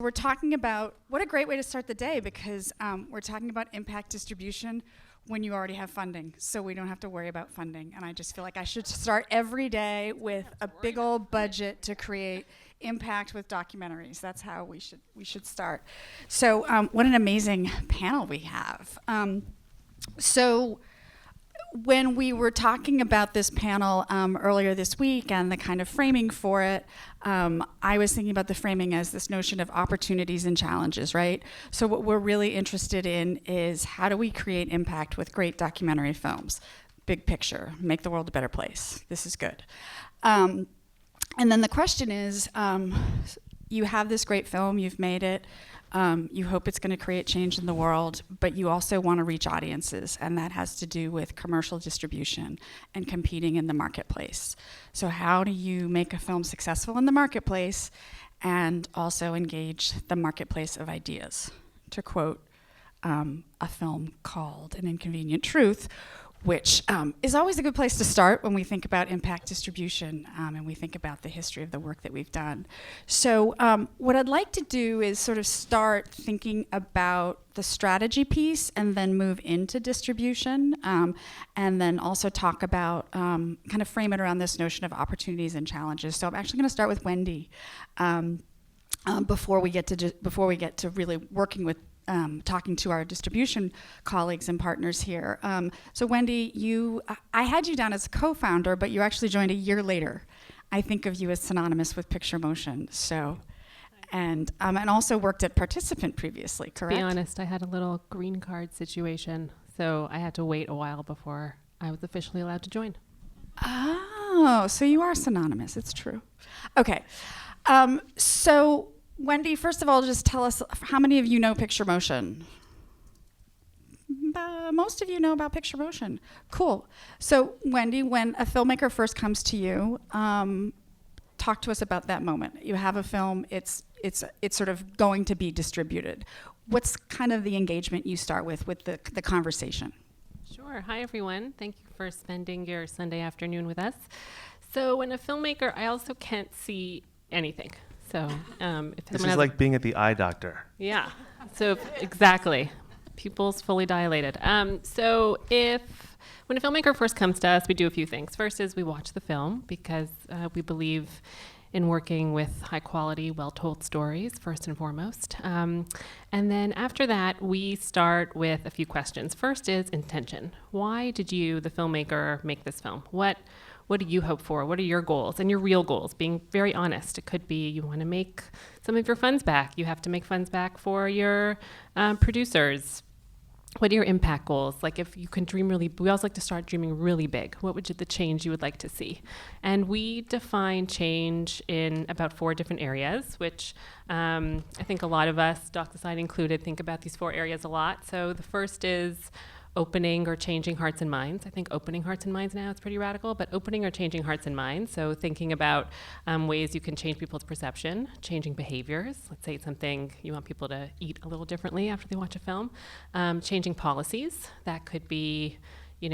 We're talking about, what a great way to start the day, because we're talking about impact distribution when you already have funding, so we don't have to worry about funding. And I just feel like I should start every day with a big old budget to create impact with documentaries. That's how we should start. So what an amazing panel we have. So when we were talking about this panel earlier this week and the kind of framing for it, I was thinking about the framing as this notion of opportunities and challenges, right? So what we're really interested in is, how do we create impact with great documentary films? Big picture, make the world a better place. This is good. And then the question is, you have this great film, you've made it, you hope it's going to create change in the world, but you also want to reach audiences, and that has to do with commercial distribution and competing in the marketplace. So how do you make a film successful in the marketplace and also engage the marketplace of ideas? To quote a film called An Inconvenient Truth, which is always a good place to start when we think about impact distribution and we think about the history of the work that we've done. So what I'd like to do is sort of start thinking about the strategy piece and then move into distribution, and then also talk about, kind of frame it around this notion of opportunities and challenges. So I'm actually going to start with Wendy before we get to really working with talking to our distribution colleagues and partners here. So Wendy, I had you down as co-founder, but you actually joined a year later. I think of you as synonymous with Picture Motion. So, and also worked at Participant previously, correct? To be honest, I had a little green card situation, so I had to wait a while before I was officially allowed to join. Oh, so you are synonymous. It's true. Okay. So Wendy, first of all, just tell us, how many of you know Picture Motion? Most of you know about Picture Motion. Cool. So Wendy, when a filmmaker first comes to you, talk to us about that moment. You have a film, it's sort of going to be distributed. What's kind of the engagement you start with the conversation? Sure. Hi, everyone. Thank you for spending your Sunday afternoon with us. So when a filmmaker, I also can't see anything. So if this is like being at the eye doctor. Yeah. So exactly, pupils fully dilated. So when a filmmaker first comes to us, we do a few things. First is we watch the film, because we believe in working with high quality, well-told stories first and foremost. And then after that, we start with a few questions. First is intention. Why did you, the filmmaker, make this film? What do you hope for? What are your goals and your real goals? Being very honest. It could be you want to make some of your funds back. You have to make funds back for your producers. What are your impact goals? Like, if you can dream we always like to start dreaming really big. What would the change you would like to see? And we define change in about 4 different areas, which I think a lot of us, Doc Society included, think about these 4 areas a lot. So the first is opening or changing hearts and minds. I think opening hearts and minds now is pretty radical, but opening or changing hearts and minds. So thinking about ways you can change people's perception, changing behaviors. Let's say it's something you want people to eat a little differently after they watch a film. Changing policies. That could be,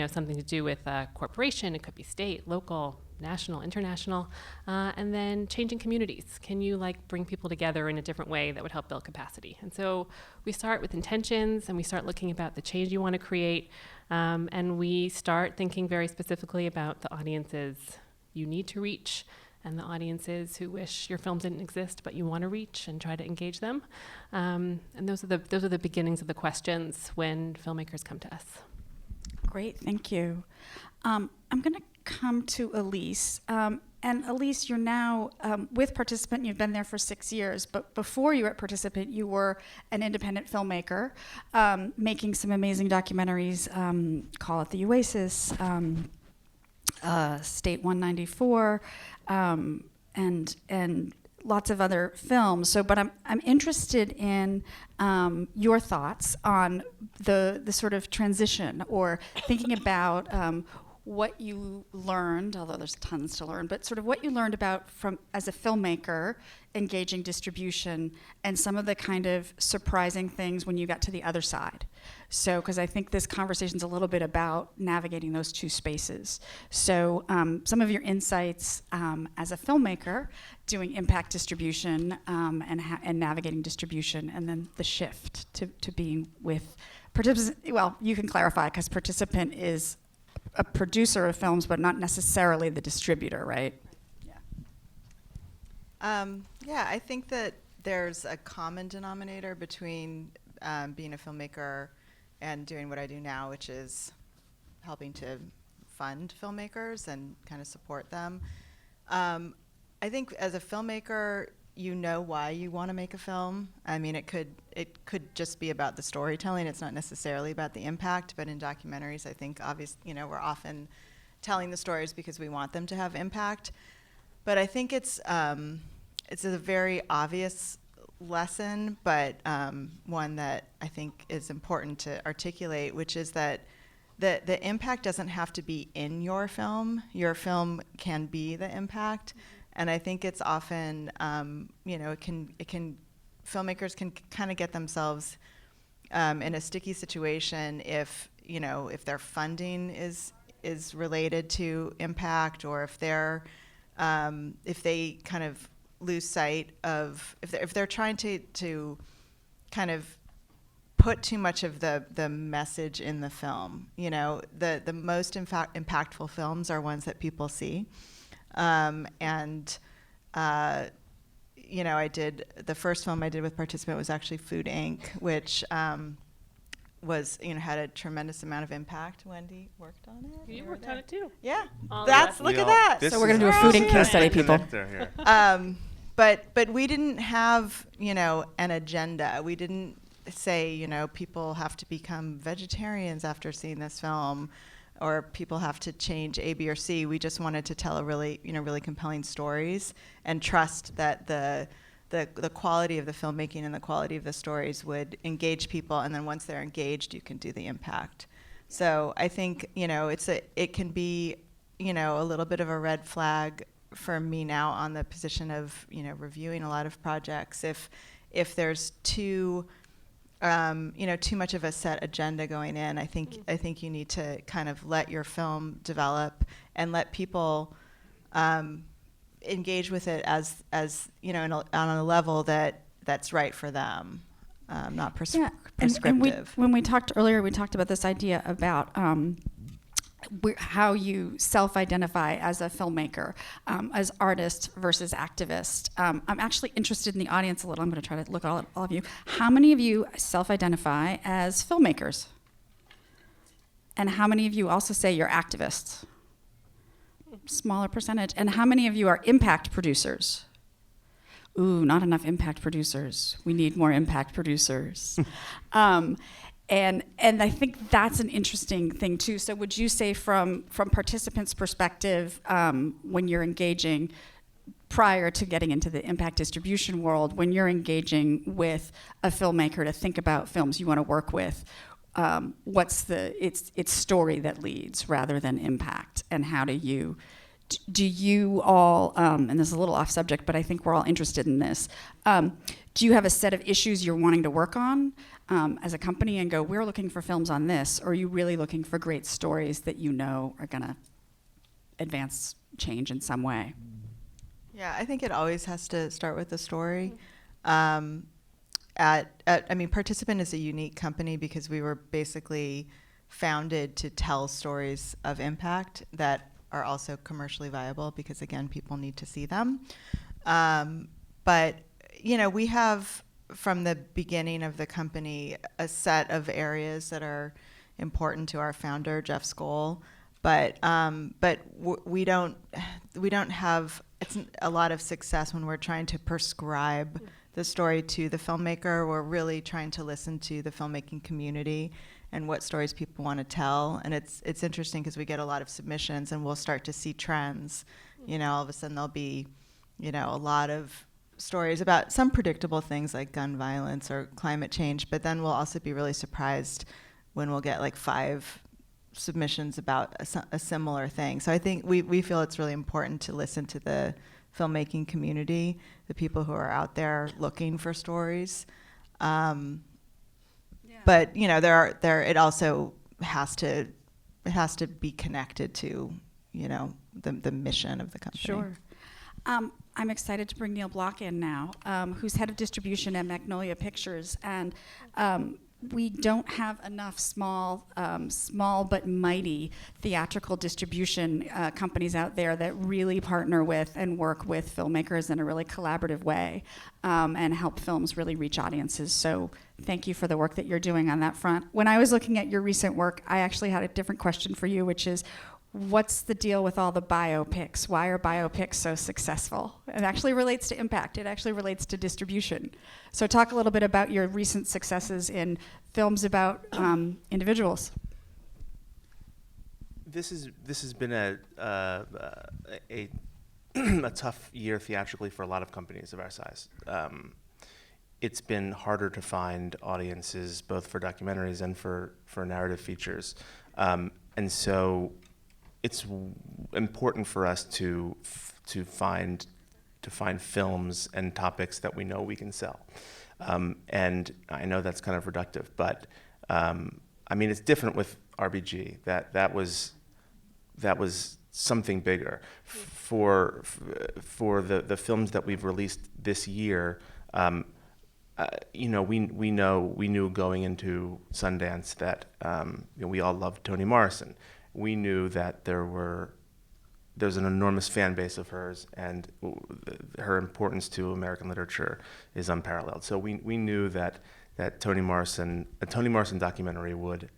something to do with a corporation. It could be state, local, national, international, and then changing communities. Can you bring people together in a different way that would help build capacity? And so we start with intentions, and we start looking about the change you want to create, and we start thinking very specifically about the audiences you need to reach, and the audiences who wish your film didn't exist but you want to reach and try to engage them. And those are the beginnings of the questions when filmmakers come to us. Great, thank you. I'm going to come to Elise. And Elise, you're now with Participant. You've been there for 6 years, but before you were at Participant, you were an independent filmmaker, making some amazing documentaries, Call It the Oasis, State 194, and lots of other films. So, but I'm interested in your thoughts on the sort of transition, or thinking about what you learned, although there's tons to learn, but sort of what you learned about from as a filmmaker engaging distribution and some of the kind of surprising things when you got to the other side. So, because I think this conversation's a little bit about navigating those two spaces. So, some of your insights as a filmmaker doing impact distribution and navigating distribution, and then the shift to being with participants. Well, you can clarify, because participant is a producer of films, but not necessarily the distributor, right? Yeah, I think that there's a common denominator between being a filmmaker and doing what I do now, which is helping to fund filmmakers and kind of support them. I think as a filmmaker, you know why you want to make a film. I mean, it could just be about the storytelling. It's not necessarily about the impact, but in documentaries, I think we're often telling the stories because we want them to have impact. But I think it's a very obvious lesson, but one that I think is important to articulate, which is that the impact doesn't have to be in your film. Your film can be the impact. And I think it's often, filmmakers can kind of get themselves in a sticky situation if their funding is related to impact, or if they kind of lose sight of, if they're trying to kind of put too much of the message in the film. The most impactful films are ones that people see. I did, the first film I did with Participant was actually Food Inc., which had a tremendous amount of impact. Wendy worked on it. You worked on it too. Yeah. Look at that. So we're going to do a Food Inc. case study, people. But we didn't have, an agenda. We didn't say, people have to become vegetarians after seeing this film, or people have to change A, B, or C. We just wanted to tell really compelling stories and trust that the quality of the filmmaking and the quality of the stories would engage people, and then once they're engaged, you can do the impact. So I think, it can be, a little bit of a red flag for me now on the position of, reviewing a lot of projects. If there's too much of a set agenda going in, I think you need to kind of let your film develop and let people engage with it as on a level that's right for them, not prescriptive. And when we talked earlier, we talked about this idea about how you self-identify as a filmmaker, as artist versus activist. I'm actually interested in the audience a little. I'm going to try to look at all of you. How many of you self-identify as filmmakers? And how many of you also say you're activists? Smaller percentage. And how many of you are impact producers? Ooh, not enough impact producers. We need more impact producers. And I think that's an interesting thing too. So would you say from participants' perspective, when you're engaging prior to getting into the impact distribution world, when you're engaging with a filmmaker to think about films you want to work with, what's it's story that leads rather than impact, and how do you all, and this is a little off subject, but I think we're all interested in this, do you have a set of issues you're wanting to work on as a company and go, we're looking for films on this, or are you really looking for great stories that are going to advance change in some way? Yeah, I think it always has to start with the story. Participant is a unique company because we were basically founded to tell stories of impact that are also commercially viable, because again, people need to see them. But we have, from the beginning of the company, a set of areas that are important to our founder, Jeff Skoll. But we don't have a lot of success when we're trying to prescribe the story to the filmmaker. We're really trying to listen to the filmmaking community and what stories people want to tell. And it's interesting because we get a lot of submissions, and we'll start to see trends. All of a sudden there'll be, a lot of stories about some predictable things like gun violence or climate change, but then we'll also be really surprised when we'll get like 5 submissions about a similar thing. So I think we feel it's really important to listen to the filmmaking community, the people who are out there looking for stories. But it also has to be connected to the mission of the company. Sure. I'm excited to bring Neal Block in now, who's head of distribution at Magnolia Pictures, and we don't have enough small but mighty theatrical distribution companies out there that really partner with and work with filmmakers in a really collaborative way, and help films really reach audiences. So thank you for the work that you're doing on that front. When I was looking at your recent work, I actually had a different question for you, which is, what's the deal with all the biopics? Why are biopics so successful? It actually relates to impact. It actually relates to distribution. So talk a little bit about your recent successes in films about individuals. This has been a tough year theatrically for a lot of companies of our size. It's been harder to find audiences both for documentaries and for narrative features, and so it's important for us to find films and topics that we know we can sell, and I know that's kind of reductive, but I mean it's different with RBG. That was something bigger. For the films that we've released this year, we knew going into Sundance that we all loved Toni Morrison. We knew that there's an enormous fan base of hers, and her importance to American literature is unparalleled. So we knew that a Toni Morrison documentary would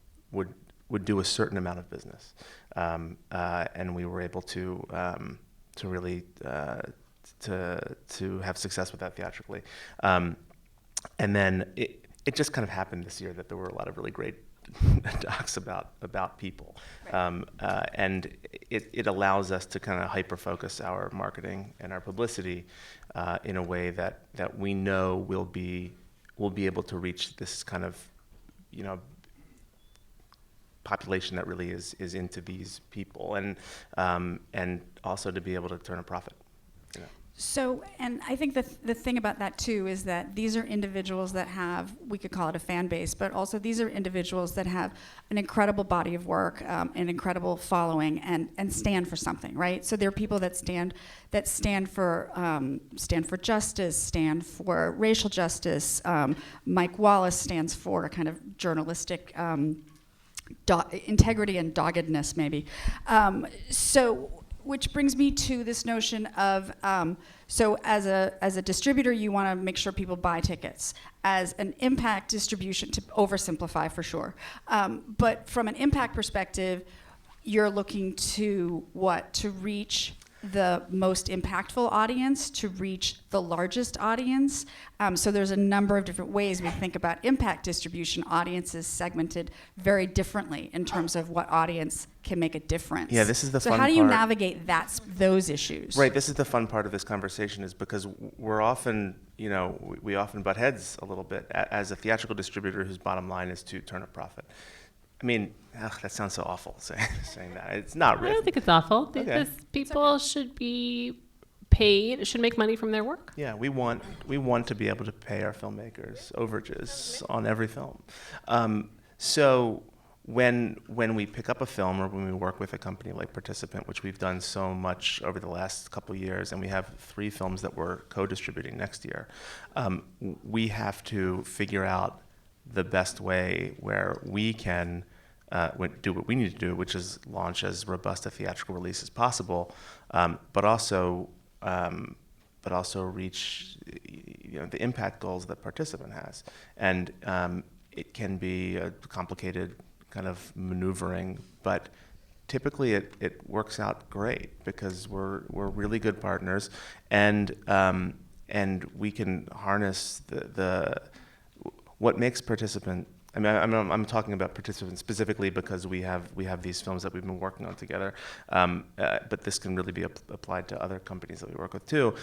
do a certain amount of business, and we were able to really to have success with that theatrically. And then it just kind of happened this year that there were a lot of really great docs about people, and it allows us to kind of hyper focus our marketing and our publicity in a way that we know we'll be able to reach this kind of population that really is into these people, and also to be able to turn a profit. So, and I think the thing about that too is that these are individuals that have, we could call it a fan base, but also these are individuals that have an incredible body of work, an incredible following, and stand for something, right? So there are people that stand for justice, stand for racial justice. Mike Wallace stands for a kind of journalistic integrity and doggedness, maybe. Which brings me to this notion of, so as a distributor, you want to make sure people buy tickets. As an impact distribution, to oversimplify for sure, but from an impact perspective, you're looking to what? To reach the most impactful audience, to reach the largest audience. So there's a number of different ways we think about impact distribution. Audiences segmented very differently in terms of what audience can make a difference. Yeah, this is the fun part. So how do you navigate those issues? Right, this is the fun part of this conversation, is because we're often, we often butt heads a little bit as a theatrical distributor whose bottom line is to turn a profit. I mean, that sounds so awful saying that. It's not really. I don't think it's awful. Okay. Because people should be paid, should make money from their work. Yeah, we want to be able to pay our filmmakers overages on every film. So when we pick up a film, or when we work with a company like Participant, which we've done so much over the last couple of years, and we have 3 films that we're co-distributing next year, we have to figure out the best way where we can do what we need to do, which is launch as robust a theatrical release as possible, but also reach the impact goals that Participant has. And it can be a complicated kind of maneuvering, but typically it works out great because we're really good partners, and we can harness what makes Participant. I mean, I'm talking about Participant specifically because we have these films that we've been working on together, but this can really be applied to other companies that we work with too.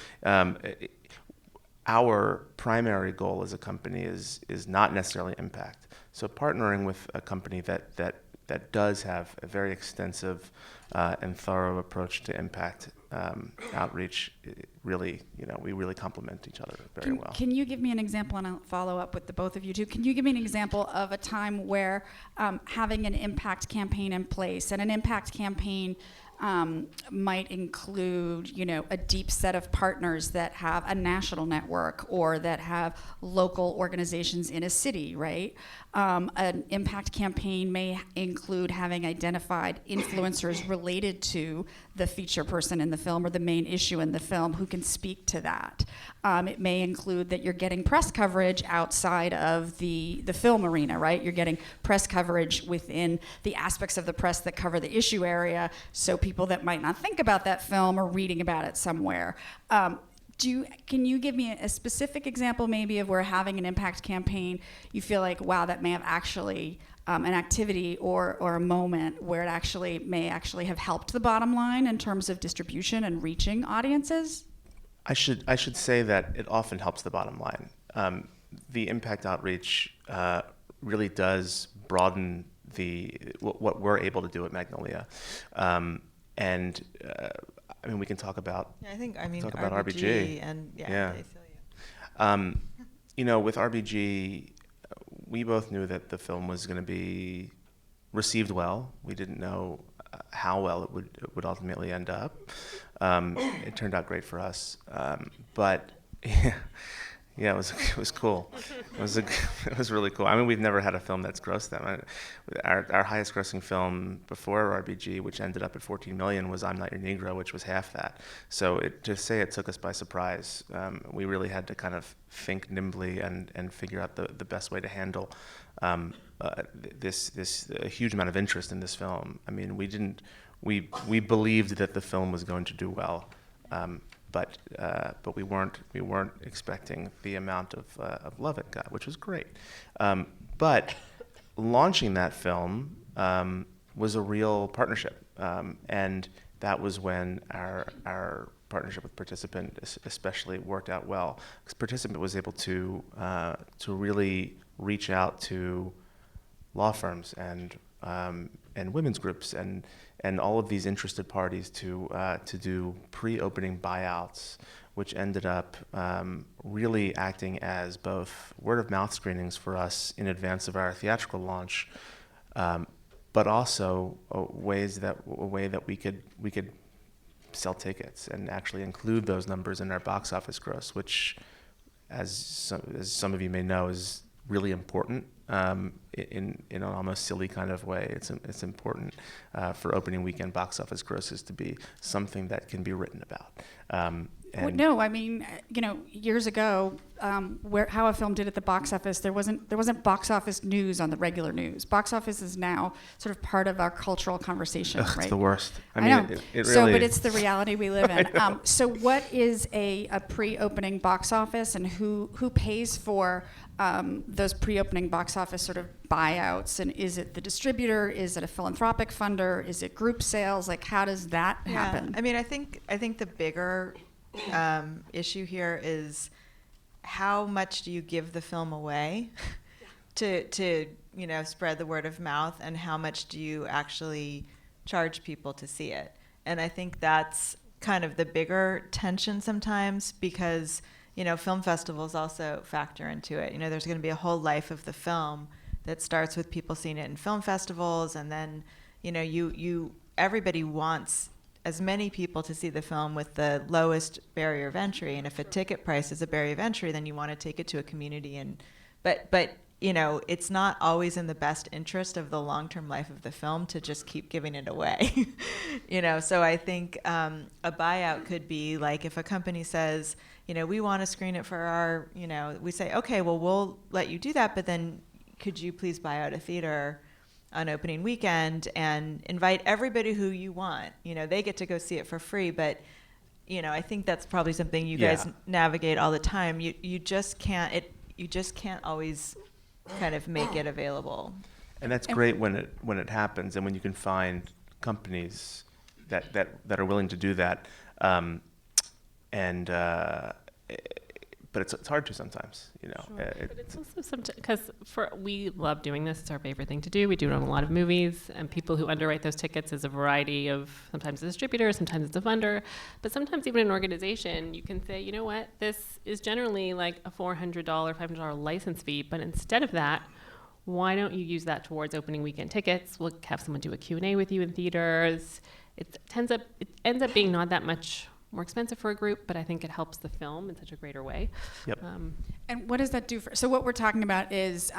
Our primary goal as a company is not necessarily impact. So partnering with a company that that does have a very extensive and thorough approach to impact outreach. Really, we really complement each other very well. Can you give me an example, and I'll follow up with the both of you too. Can you give me an example of a time where having an impact campaign in place, and an impact campaign might include, a deep set of partners that have a national network or that have local organizations in a city, right? An impact campaign may include having identified influencers related to the feature person in the film or the main issue in the film who can speak to that. It may include that you're getting press coverage outside of the film arena, right? You're getting press coverage within the aspects of the press that cover the issue area, so people that might not think about that film are reading about it somewhere. Can you give me a specific example maybe of where having an impact campaign, you feel like, wow, that may have actually an activity or a moment where it may actually have helped the bottom line in terms of distribution and reaching audiences? I should say that it often helps the bottom line. The impact outreach really does broaden what we're able to do at Magnolia, and we can talk about. Yeah, I think talk about RBG and yeah. they feel you. With RBG, we both knew that the film was going to be received well. We didn't know how well it would ultimately end up. It turned out great for us, but yeah, it was cool. It was really cool. We've never had a film that's grossed them. Our highest grossing film before RBG, which ended up at 14 million, was I'm Not Your Negro, which was half that. So to say it took us by surprise, we really had to kind of think nimbly and figure out the best way to handle this huge amount of interest in this film. We believed that the film was going to do well. But we weren't expecting the amount of love it got, which was great. But launching that film was a real partnership, and that was when our partnership with Participant especially worked out well, because Participant was able to really reach out to law firms and women's groups and all of these interested parties to do pre-opening buyouts, which ended up really acting as both word-of-mouth screenings for us in advance of our theatrical launch, but also a way that we could sell tickets and actually include those numbers in our box office gross, which, as some of you may know, is really important. In an almost silly kind of way, it's important for opening weekend box office grosses to be something that can be written about. Years ago, how a film did at the box office, there wasn't box office news on the regular news. Box office is now sort of part of our cultural conversation, right? It's the worst. I know. It really. But it's the reality we live in. So what is a pre-opening box office, and who pays for those pre-opening box office sort of buyouts? And is it the distributor? Is it a philanthropic funder? Is it group sales? Like, how does that happen? I think the bigger issue here is how much do you give the film away to spread the word of mouth, and how much do you actually charge people to see it? And I think that's kind of the bigger tension sometimes, because film festivals also factor into it. There's going to be a whole life of the film that starts with people seeing it in film festivals, and then everybody wants as many people to see the film with the lowest barrier of entry. And if a ticket price is a barrier of entry, then you want to take it to a community. But it's not always in the best interest of the long-term life of the film to just keep giving it away. So I think a buyout could be like, if a company says, we want to screen it for our, we say, okay, well, we'll let you do that, but then could you please buy out a theater on opening weekend and invite everybody who you want? They get to go see it for free, but I think that's probably something you guys navigate all the time. You just can't always kind of make it available. And that's great when it happens, and when you can find companies that are willing to do that. But but it's hard to sometimes, you know. Sure. But it's also sometimes, because we love doing this. It's our favorite thing to do. We do it on a lot of movies, and people who underwrite those tickets is a variety of, sometimes a distributor, sometimes it's a funder, but sometimes even an organization, you can say, you know what, this is generally like a $400, $500 license fee, but instead of that, why don't you use that towards opening weekend tickets? We'll have someone do a Q&A with you in theaters. It ends up being not that much more expensive for a group, but I think it helps the film in such a greater way. Yep. And what does that do so what we're talking about is,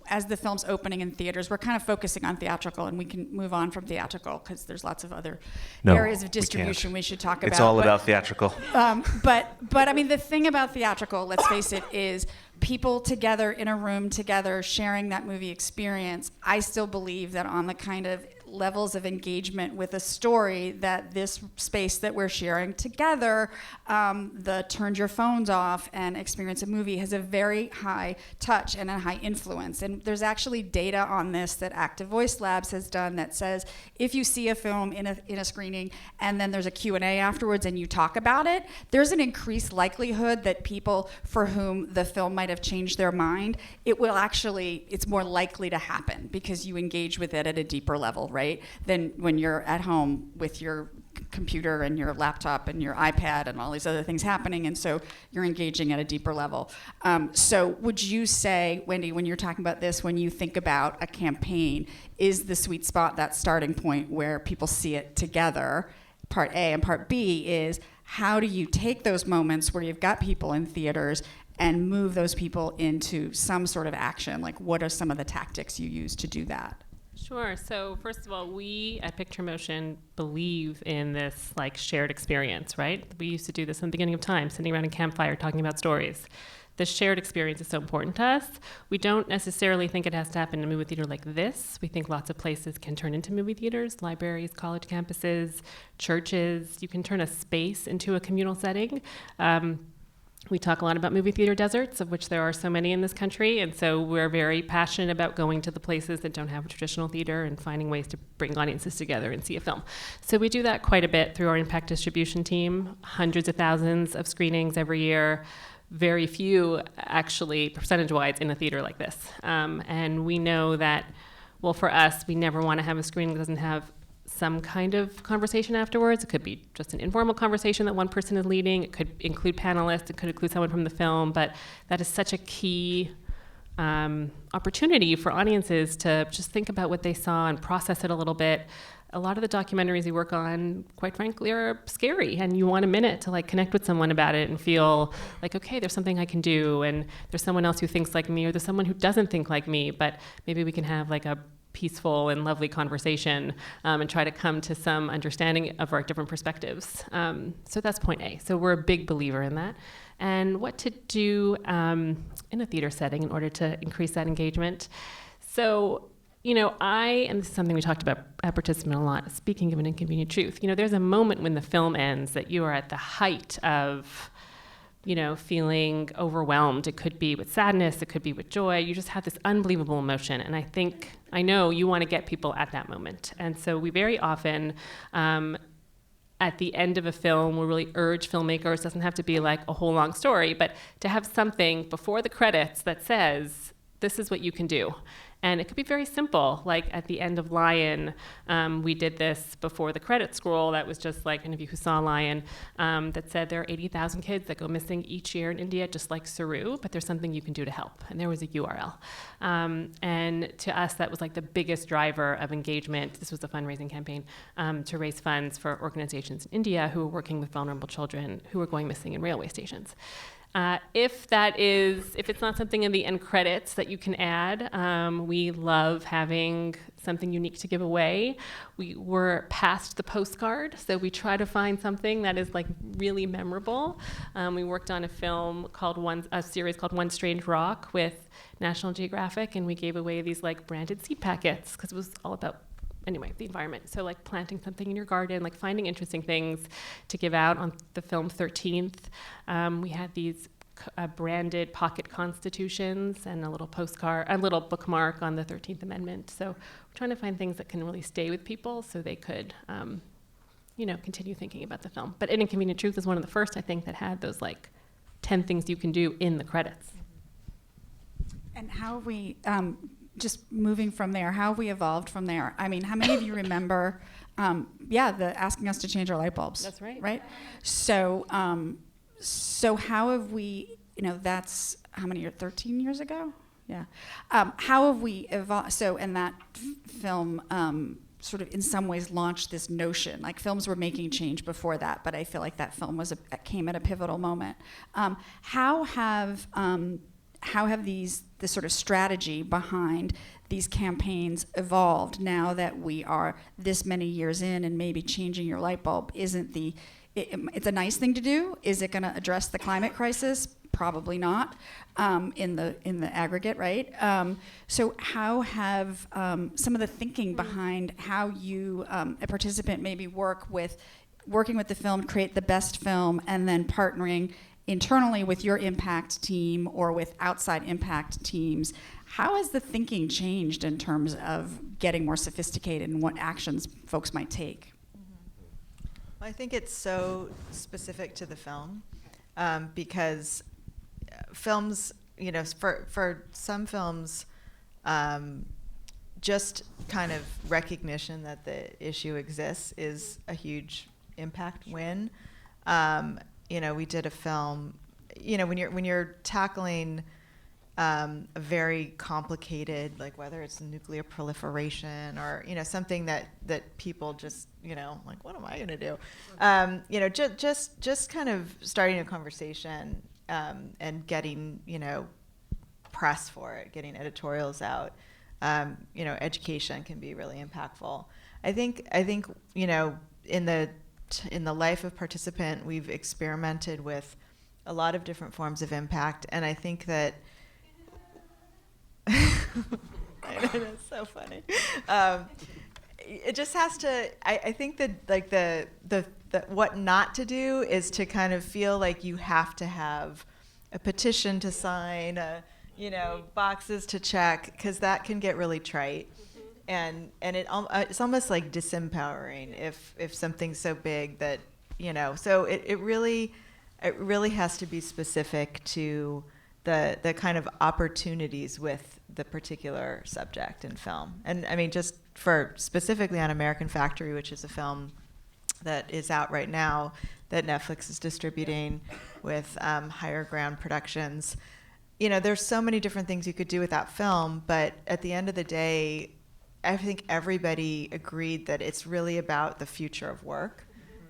as the film's opening in theaters, we're kind of focusing on theatrical, and we can move on from theatrical because there's lots of other areas of distribution we should talk about. It's all about theatrical. But I mean, the thing about theatrical, let's face it, is people together in a room together sharing that movie experience. I still believe that on the kind of levels of engagement with a story that this space that we're sharing together, the turn your phones off and experience a movie, has a very high touch and a high influence. And there's actually data on this that Active Voice Labs has done that says if you see a film in a screening and then there's a Q&A afterwards and you talk about it, there's an increased likelihood that people for whom the film might have changed their mind, it's more likely to happen because you engage with it at a deeper level, right? Than when you're at home with your computer and your laptop and your iPad and all these other things happening, and so you're engaging at a deeper level. So would you say, Wendy, when you're talking about this, when you think about a campaign, is the sweet spot that starting point where people see it together, part A, and part B is how do you take those moments where you've got people in theaters and move those people into some sort of action? Like, what are some of the tactics you use to do that? Sure. So first of all, we at Picture Motion believe in this like shared experience, right? We used to do this in the beginning of time, sitting around a campfire talking about stories. The shared experience is so important to us. We don't necessarily think it has to happen in a movie theater like this. We think lots of places can turn into movie theaters, libraries, college campuses, churches. You can turn a space into a communal setting. We talk a lot about movie theater deserts, of which there are so many in this country, and so we're very passionate about going to the places that don't have a traditional theater and finding ways to bring audiences together and see a film. So we do that quite a bit through our impact distribution team, hundreds of thousands of screenings every year, very few actually percentage-wise in a theater like this. And we know that, well, for us, we never want to have a screening that doesn't have some kind of conversation afterwards. It could be just an informal conversation that one person is leading. It could include panelists. It could include someone from the film. But that is such a key opportunity for audiences to just think about what they saw and process it a little bit. A lot of the documentaries you work on, quite frankly, are scary, and you want a minute to like connect with someone about it and feel like, okay, there's something I can do, and there's someone else who thinks like me, or there's someone who doesn't think like me, but maybe we can have like a peaceful and lovely conversation and try to come to some understanding of our different perspectives. So that's point A. So we're a big believer in that. And what to do in a theater setting in order to increase that engagement. So, you know, and this is something we talked about at Participant a lot, speaking of an inconvenient truth, you know, there's a moment when the film ends that you are at the height of, you know, feeling overwhelmed. It could be with sadness, it could be with joy. You just have this unbelievable emotion. And I know you want to get people at that moment. And so we very often, at the end of a film, we really urge filmmakers, it doesn't have to be like a whole long story, but to have something before the credits that says, this is what you can do. And it could be very simple, like at the end of Lion, we did this before the credit scroll that was just like, any of you who saw Lion, that said there are 80,000 kids that go missing each year in India, just like Saru, but there's something you can do to help. And there was a URL. And to us, that was like the biggest driver of engagement. This was a fundraising campaign to raise funds for organizations in India who are working with vulnerable children who are going missing in railway stations. If it's not something in the end credits that you can add, we love having something unique to give away. We were past the postcard, so we try to find something that is like really memorable. We worked on a series called One Strange Rock with National Geographic, and we gave away these like branded seed packets because it was all about the environment. So like planting something in your garden, like finding interesting things to give out. On the film 13th, we had these branded pocket constitutions and a little bookmark on the 13th Amendment. So we're trying to find things that can really stay with people so they could, continue thinking about the film. But An Inconvenient Truth is one of the first, I think, that had those like 10 things you can do in the credits. And how have we, just moving from there, how have we evolved from there? I mean, how many of you remember, the asking us to change our light bulbs? That's right. Right? So, so how have we, that's how many years, 13 years ago? Yeah. How have we evolved? So, and that film sort of in some ways launched this notion. Like films were making change before that, but I feel like that film came at a pivotal moment. How have the sort of strategy behind these campaigns evolved now that we are this many years in, and maybe changing your light bulb isn't it's a nice thing to do. Is it going to address the climate crisis? Probably not, in the aggregate, right? So how have some of the thinking behind how you, a participant, maybe working with the film, create the best film, and then partnering internally with your impact team or with outside impact teams, how has the thinking changed in terms of getting more sophisticated and what actions folks might take? Well, I think it's so specific to the film, because films, for some films, just kind of recognition that the issue exists is a huge impact win. We did a film, when you're tackling a very complicated, like whether it's nuclear proliferation or, something that people just, like, what am I going to do? Just kind of starting a conversation and getting, press for it, getting editorials out, education can be really impactful. I think in the life of participant, we've experimented with a lot of different forms of impact, and I think that it's so funny. It just has to. I think that like the what not to do is to kind of feel like you have to have a petition to sign, boxes to check, because that can get really trite. And it's almost like disempowering if something's so big that, so it really has to be specific to the kind of opportunities with the particular subject in film. And I mean, just for specifically on American Factory, which is a film that is out right now that Netflix is distributing with Higher Ground Productions, there's so many different things you could do with that film, but at the end of the day, I think everybody agreed that it's really about the future of work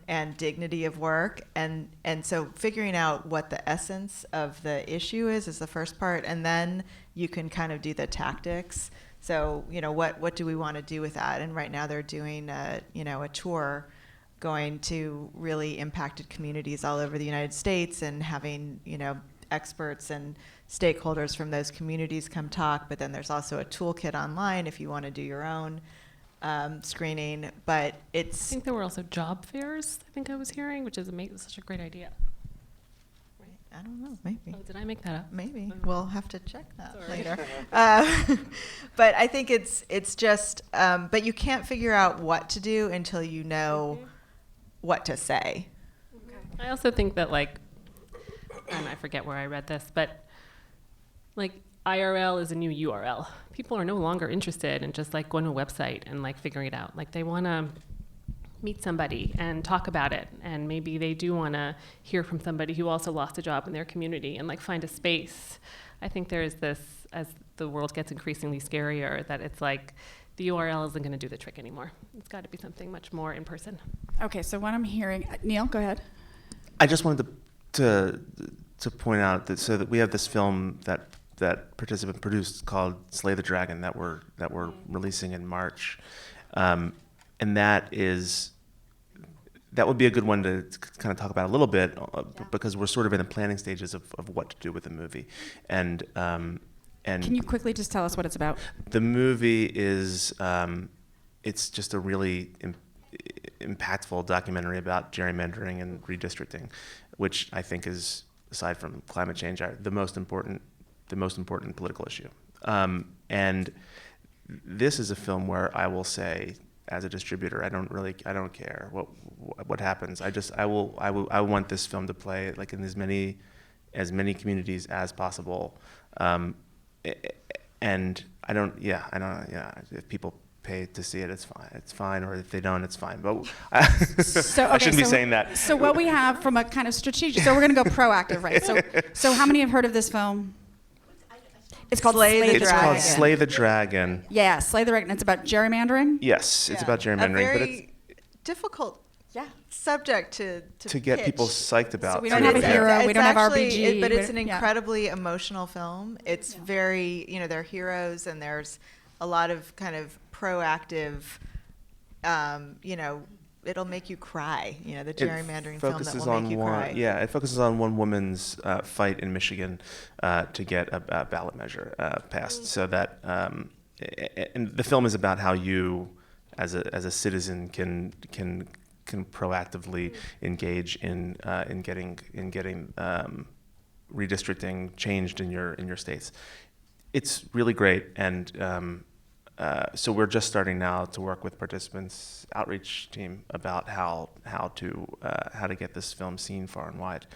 and dignity of work. And so figuring out what the essence of the issue is the first part. And then you can kind of do the tactics. So, what do we want to do with that? And right now they're doing a tour going to really impacted communities all over the United States and having, experts and stakeholders from those communities come talk, but then there's also a toolkit online if you want to do your own screening. But I think there were also job fairs, I think I was hearing, which is such a great idea. Right? I don't know, maybe. Oh, did I make that up? Maybe. Oh. We'll have to check that Sorry. later. But I think it's just, but you can't figure out what to do until you know what to say. Okay. I also think that, and I forget where I read this, but IRL is a new URL. People are no longer interested in just going to a website and figuring it out. They want to meet somebody and talk about it, and maybe they do want to hear from somebody who also lost a job in their community and find a space. I think there is this, as the world gets increasingly scarier, that it's the URL isn't going to do the trick anymore. It's got to be something much more in person. Okay, so what I'm hearing, Neal, go ahead. I just wanted to point out that we have this film that participant produced called Slay the Dragon that we're releasing in March, and that would be a good one to kind of talk about a little bit, because we're sort of in the planning stages of what to do with the movie. And Can you quickly just tell us what it's about? The movie is it's just a really impactful documentary about gerrymandering and redistricting, which I think is, aside from climate change, the most important political issue. And this is a film where I will say, as a distributor, I don't care what happens. I want this film to play in as many as many communities as possible. And if people pay to see it, it's fine, or if they don't, it's fine. But I shouldn't be saying that. So what we have from a kind of strategic, so we're going to go proactive, right? So how many have heard of this film? It's called Slay the Dragon. It's called Slay the Dragon. Yeah, Slay the Dragon. It's about gerrymandering. Yes, it's about gerrymandering, a very but it's difficult subject to get pitch. people psyched about. So we don't have a hero, we don't have RBG. But it's an incredibly emotional film. It's very, there are heroes and there's a lot of kind of proactive, it'll make you cry. The gerrymandering film that will make you cry. Yeah, it focuses on one woman's fight in Michigan to get a ballot measure passed, so that and the film is about how you, as a citizen, can proactively engage in getting redistricting changed in your states. It's really great, and so we're just starting now to work with participants' outreach team about how to get this film seen far and wide,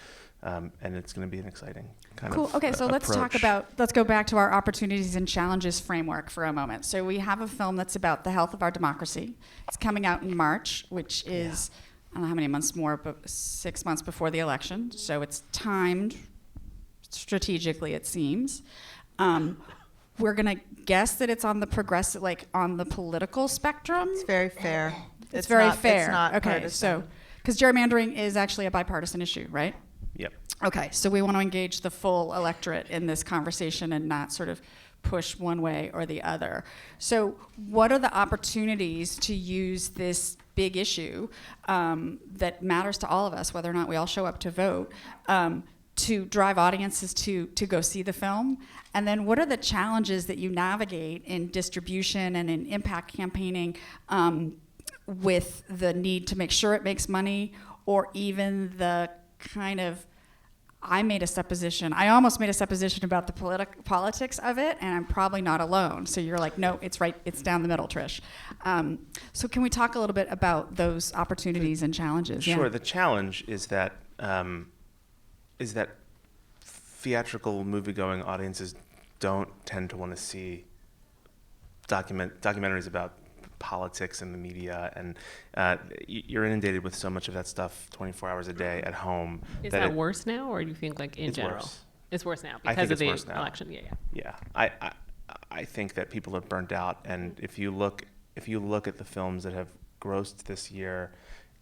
and it's going to be an exciting kind of Okay, so let's approach. let's go back to our opportunities and challenges framework for a moment. So we have a film that's about the health of our democracy. It's coming out in March, which is, I don't know how many months more, but 6 months before the election. So it's timed strategically, it seems. We're going to guess that it's on the progressive, on the political spectrum. It's very fair. It's very fair. It's not okay, partisan. so because gerrymandering is actually a bipartisan issue, right? Yep. Okay, so we want to engage the full electorate in this conversation and not sort of push one way or the other. So what are the opportunities to use this big issue that matters to all of us, whether or not we all show up to vote, to drive audiences to go see the film? And then what are the challenges that you navigate in distribution and in impact campaigning with the need to make sure it makes money, or even the kind of, I almost made a supposition about the politics of it, and I'm probably not alone. So you're like, no, it's right, it's down the middle, Trish. So can we talk a little bit about those opportunities and challenges? Sure. Yeah. The challenge is that theatrical movie-going audiences don't tend to want to see documentaries about politics and the media, and you're inundated with so much of that stuff 24 hours a day at home. Is that worse now, or do you think in general? Worse. It's worse now I because think of it's the worse now. election. Yeah. Yeah, I think that people are burnt out, and if you look at the films that have grossed this year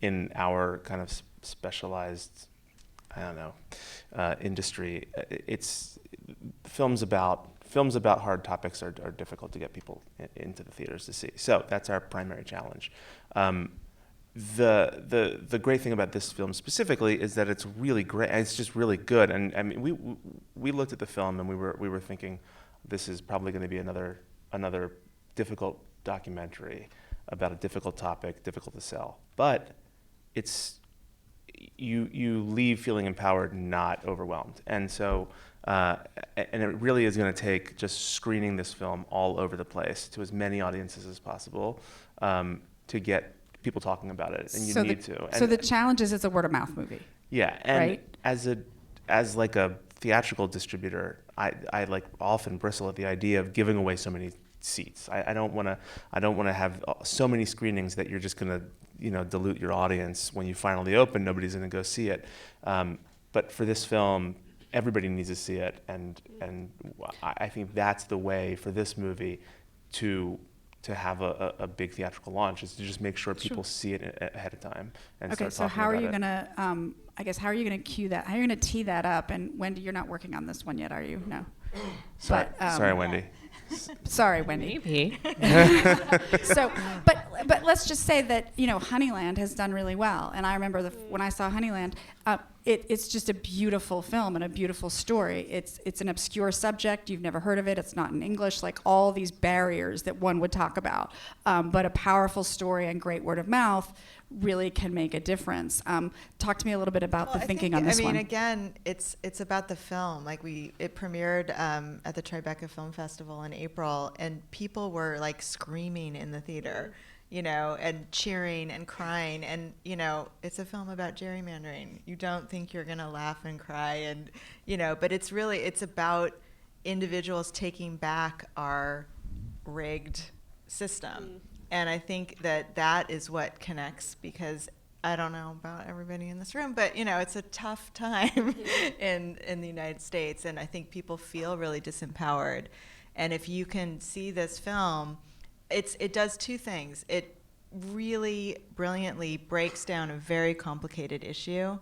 in our kind of specialized, industry, it's films about hard topics are difficult to get people into the theaters to see. So that's our primary challenge. The great thing about this film specifically is that it's really great. It's just really good. And I mean, we looked at the film and we were thinking, this is probably going to be another difficult documentary about a difficult topic, difficult to sell. But it's you leave feeling empowered, not overwhelmed. And so, and it really is going to take just screening this film all over the place to as many audiences as possible to get people talking about it. And you need to. So the challenge is it's a word of mouth movie. Yeah, and right? as a theatrical distributor, I often bristle at the idea of giving away so many seats. I don't want to have so many screenings that you're just going to dilute your audience. When you finally open, nobody's going to go see it. But for this film, everybody needs to see it, and I think that's the way for this movie to have a big theatrical launch, is to just make sure people see it ahead of time and start talking about it. Okay, so how are you going to, I guess, how are you going to cue that? How are you going to tee that up? And Wendy, you're not working on this one yet, are you? No. Sorry, Wendy. Sorry, Wendy. Maybe. So, but let's just say that Honeyland has done really well, and I remember when I saw Honeyland, it's just a beautiful film and a beautiful story. It's an obscure subject, you've never heard of it, it's not in English, like all these barriers that one would talk about, but a powerful story and great word of mouth really can make a difference. Talk to me a little bit about the thinking on this one. I mean, again, it's about the film. It premiered at the Tribeca Film Festival in April, and people were like screaming in the theater. and cheering and crying. And, it's a film about gerrymandering. You don't think you're going to laugh and cry. And, but it's about individuals taking back our rigged system. And I think that is what connects, because I don't know about everybody in this room, but it's a tough time in the United States, and I think people feel really disempowered. And if you can see this film, it does two things. It really brilliantly breaks down a very complicated issue,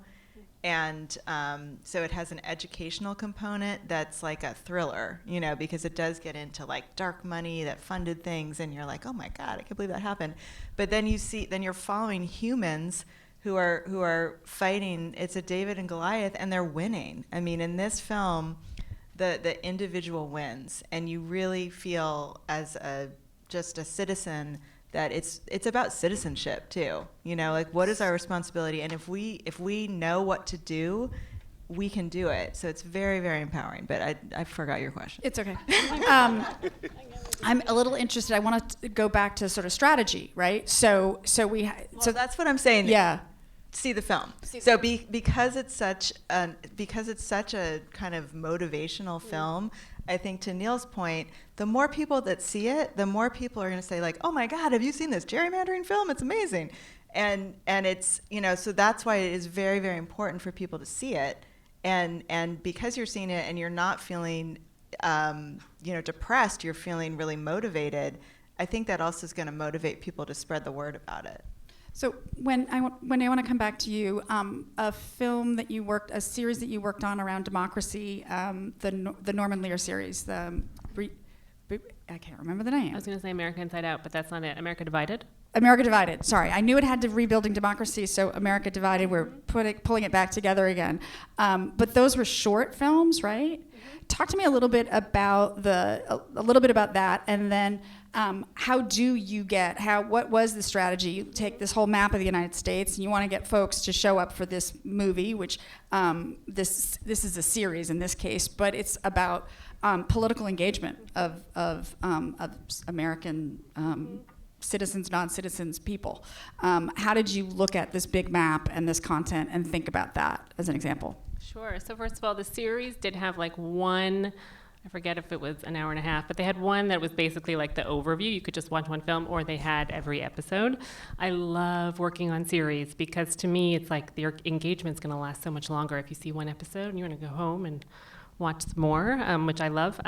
and so it has an educational component that's like a thriller, because it does get into like dark money that funded things, and you're like, oh my God, I can't believe that happened. But then you're following humans who are fighting. It's a David and Goliath, and they're winning. I mean, in this film, the individual wins, and you really feel as just a citizen that it's about citizenship too. Like, what is our responsibility? And if we know what to do, we can do it. So it's very, very empowering. But I forgot your question. It's okay. I'm a little interested. I want to go back to sort of strategy, right? So that's what I'm saying. Yeah. See the film. Because it's such a kind of motivational film, I think, to Neal's point, the more people that see it, the more people are going to say, like, oh my God, have you seen this gerrymandering film? It's amazing. And it's, so that's why it is very, very important for people to see it. And because you're seeing it and you're not feeling, depressed, you're feeling really motivated, I think that also is going to motivate people to spread the word about it. So when I want to come back to you, a series that you worked on around democracy, the Norman Lear series, I can't remember the name. I was going to say America Inside Out, but that's not it. America Divided? America Divided, sorry. I knew it had to Rebuilding Democracy, so America Divided, we're pulling it back together again. But those were short films, right? Mm-hmm. Talk to me a little bit about that, and then what was the strategy? You take this whole map of the United States, and you want to get folks to show up for this movie, which this is a series in this case, but it's about political engagement of American citizens, non-citizens, people. How did you look at this big map and this content and think about that as an example? Sure. So first of all, the series did have like one, I forget if it was an hour and a half, but they had one that was basically like the overview. You could just watch one film, or they had every episode. I love working on series because to me, it's like your engagement's going to last so much longer if you see one episode and you want to go home and watch some more, which I love.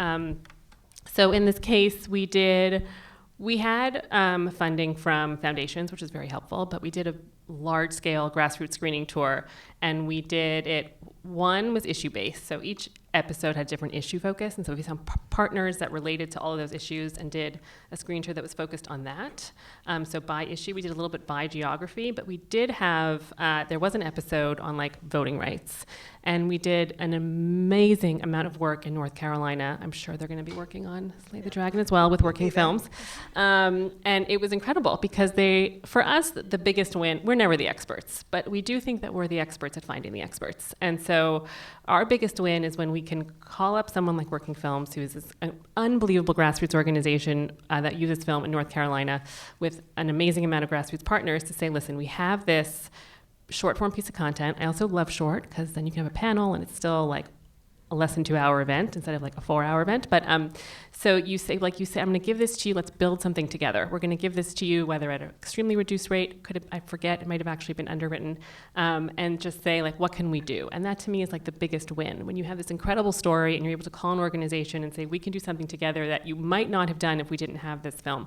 So in this case, we had funding from foundations, which is very helpful, but we did a large-scale grassroots screening tour, and we did it. One was issue-based, so each episode had different issue focus, and so we found partners that related to all of those issues and did a screen tour that was focused on that. So by issue, we did a little bit by geography, but we did have, there was an episode on like voting rights, and we did an amazing amount of work in North Carolina. I'm sure they're going to be working on Slay the Dragon as well with Working Films. And it was incredible because for us, the biggest win, we're never the experts, but we do think that we're the experts at finding the experts. And so our biggest win is when we can call up someone like Working Films, who is this unbelievable grassroots organization that uses film in North Carolina with an amazing amount of grassroots partners, to say, listen, we have this short form piece of content. I also love short because then you can have a panel and it's still like a less than 2 hour event instead of like a 4 hour event. But so you say, I'm going to give this to you. Let's build something together. We're going to give this to you, whether at an extremely reduced rate, I forget, it might have actually been underwritten, and just say like, what can we do? And that to me is like the biggest win. When you have this incredible story and you're able to call an organization and say, we can do something together that you might not have done if we didn't have this film.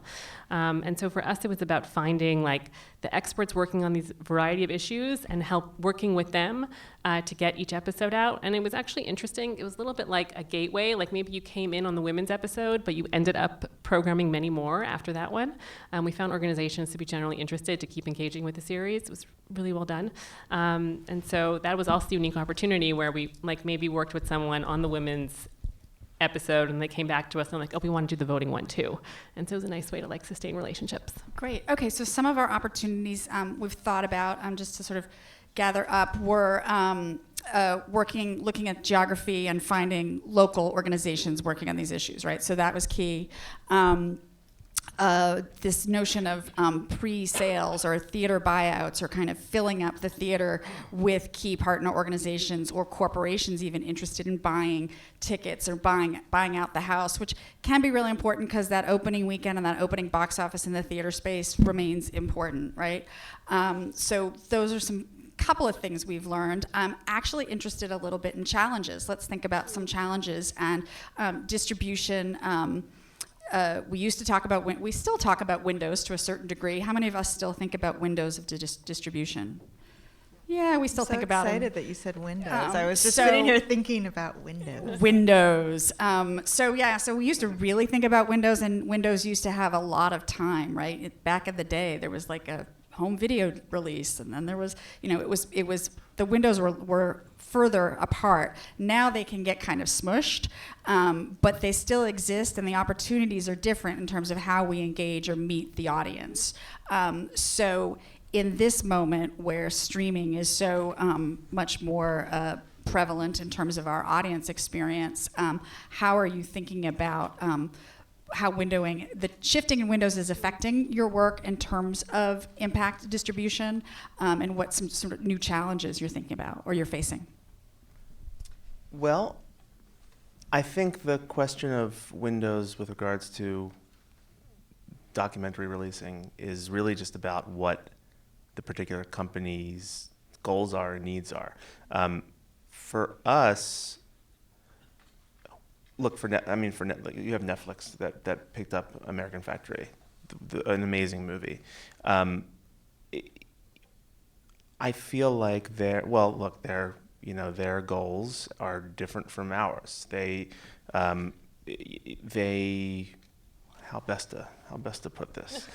And so for us, it was about finding like the experts working on these variety of issues and working with them to get each episode out. And it was actually interesting. It was a little bit like a gateway, like maybe you came in on the women's episode, but you ended up programming many more after that one. We found organizations to be generally interested to keep engaging with the series. It was really well done. And so that was also a unique opportunity where we like maybe worked with someone on the women's episode and they came back to us and like, oh, we want to do the voting one too. And so it was a nice way to like sustain relationships. Great. Okay, so some of our opportunities we've thought about, just to sort of gather up, were looking at geography and finding local organizations working on these issues, right? So that was key. this notion of pre-sales or theater buyouts, or kind of filling up the theater with key partner organizations or corporations even interested in buying tickets or buying out the house, which can be really important because that opening weekend and that opening box office in the theater space remains important, right? So those are some couple of things we've learned. I'm actually interested a little bit in challenges. Let's think about some challenges and distribution. We used to talk about, we still talk about windows to a certain degree. How many of us still think about windows of distribution? Yeah, we still think about them. I'm so excited that you said windows. I was just sitting here thinking about windows. Windows. So we used to really think about windows, and windows used to have a lot of time, right? Back in the day, there was like a home video release, and then there was, it was the windows were further apart. Now they can get kind of smushed, but they still exist, and the opportunities are different in terms of how we engage or meet the audience. So in this moment where streaming is so much more prevalent in terms of our audience experience, how are you thinking about how windowing, the shifting in windows is affecting your work in terms of impact distribution, and what some sort of new challenges you're thinking about or you're facing? Well, I think the question of windows with regards to documentary releasing is really just about what the particular company's goals are and needs are. For us, look, you have Netflix that picked up American Factory, an amazing movie. I feel like their goals are different from ours. They how best to put this?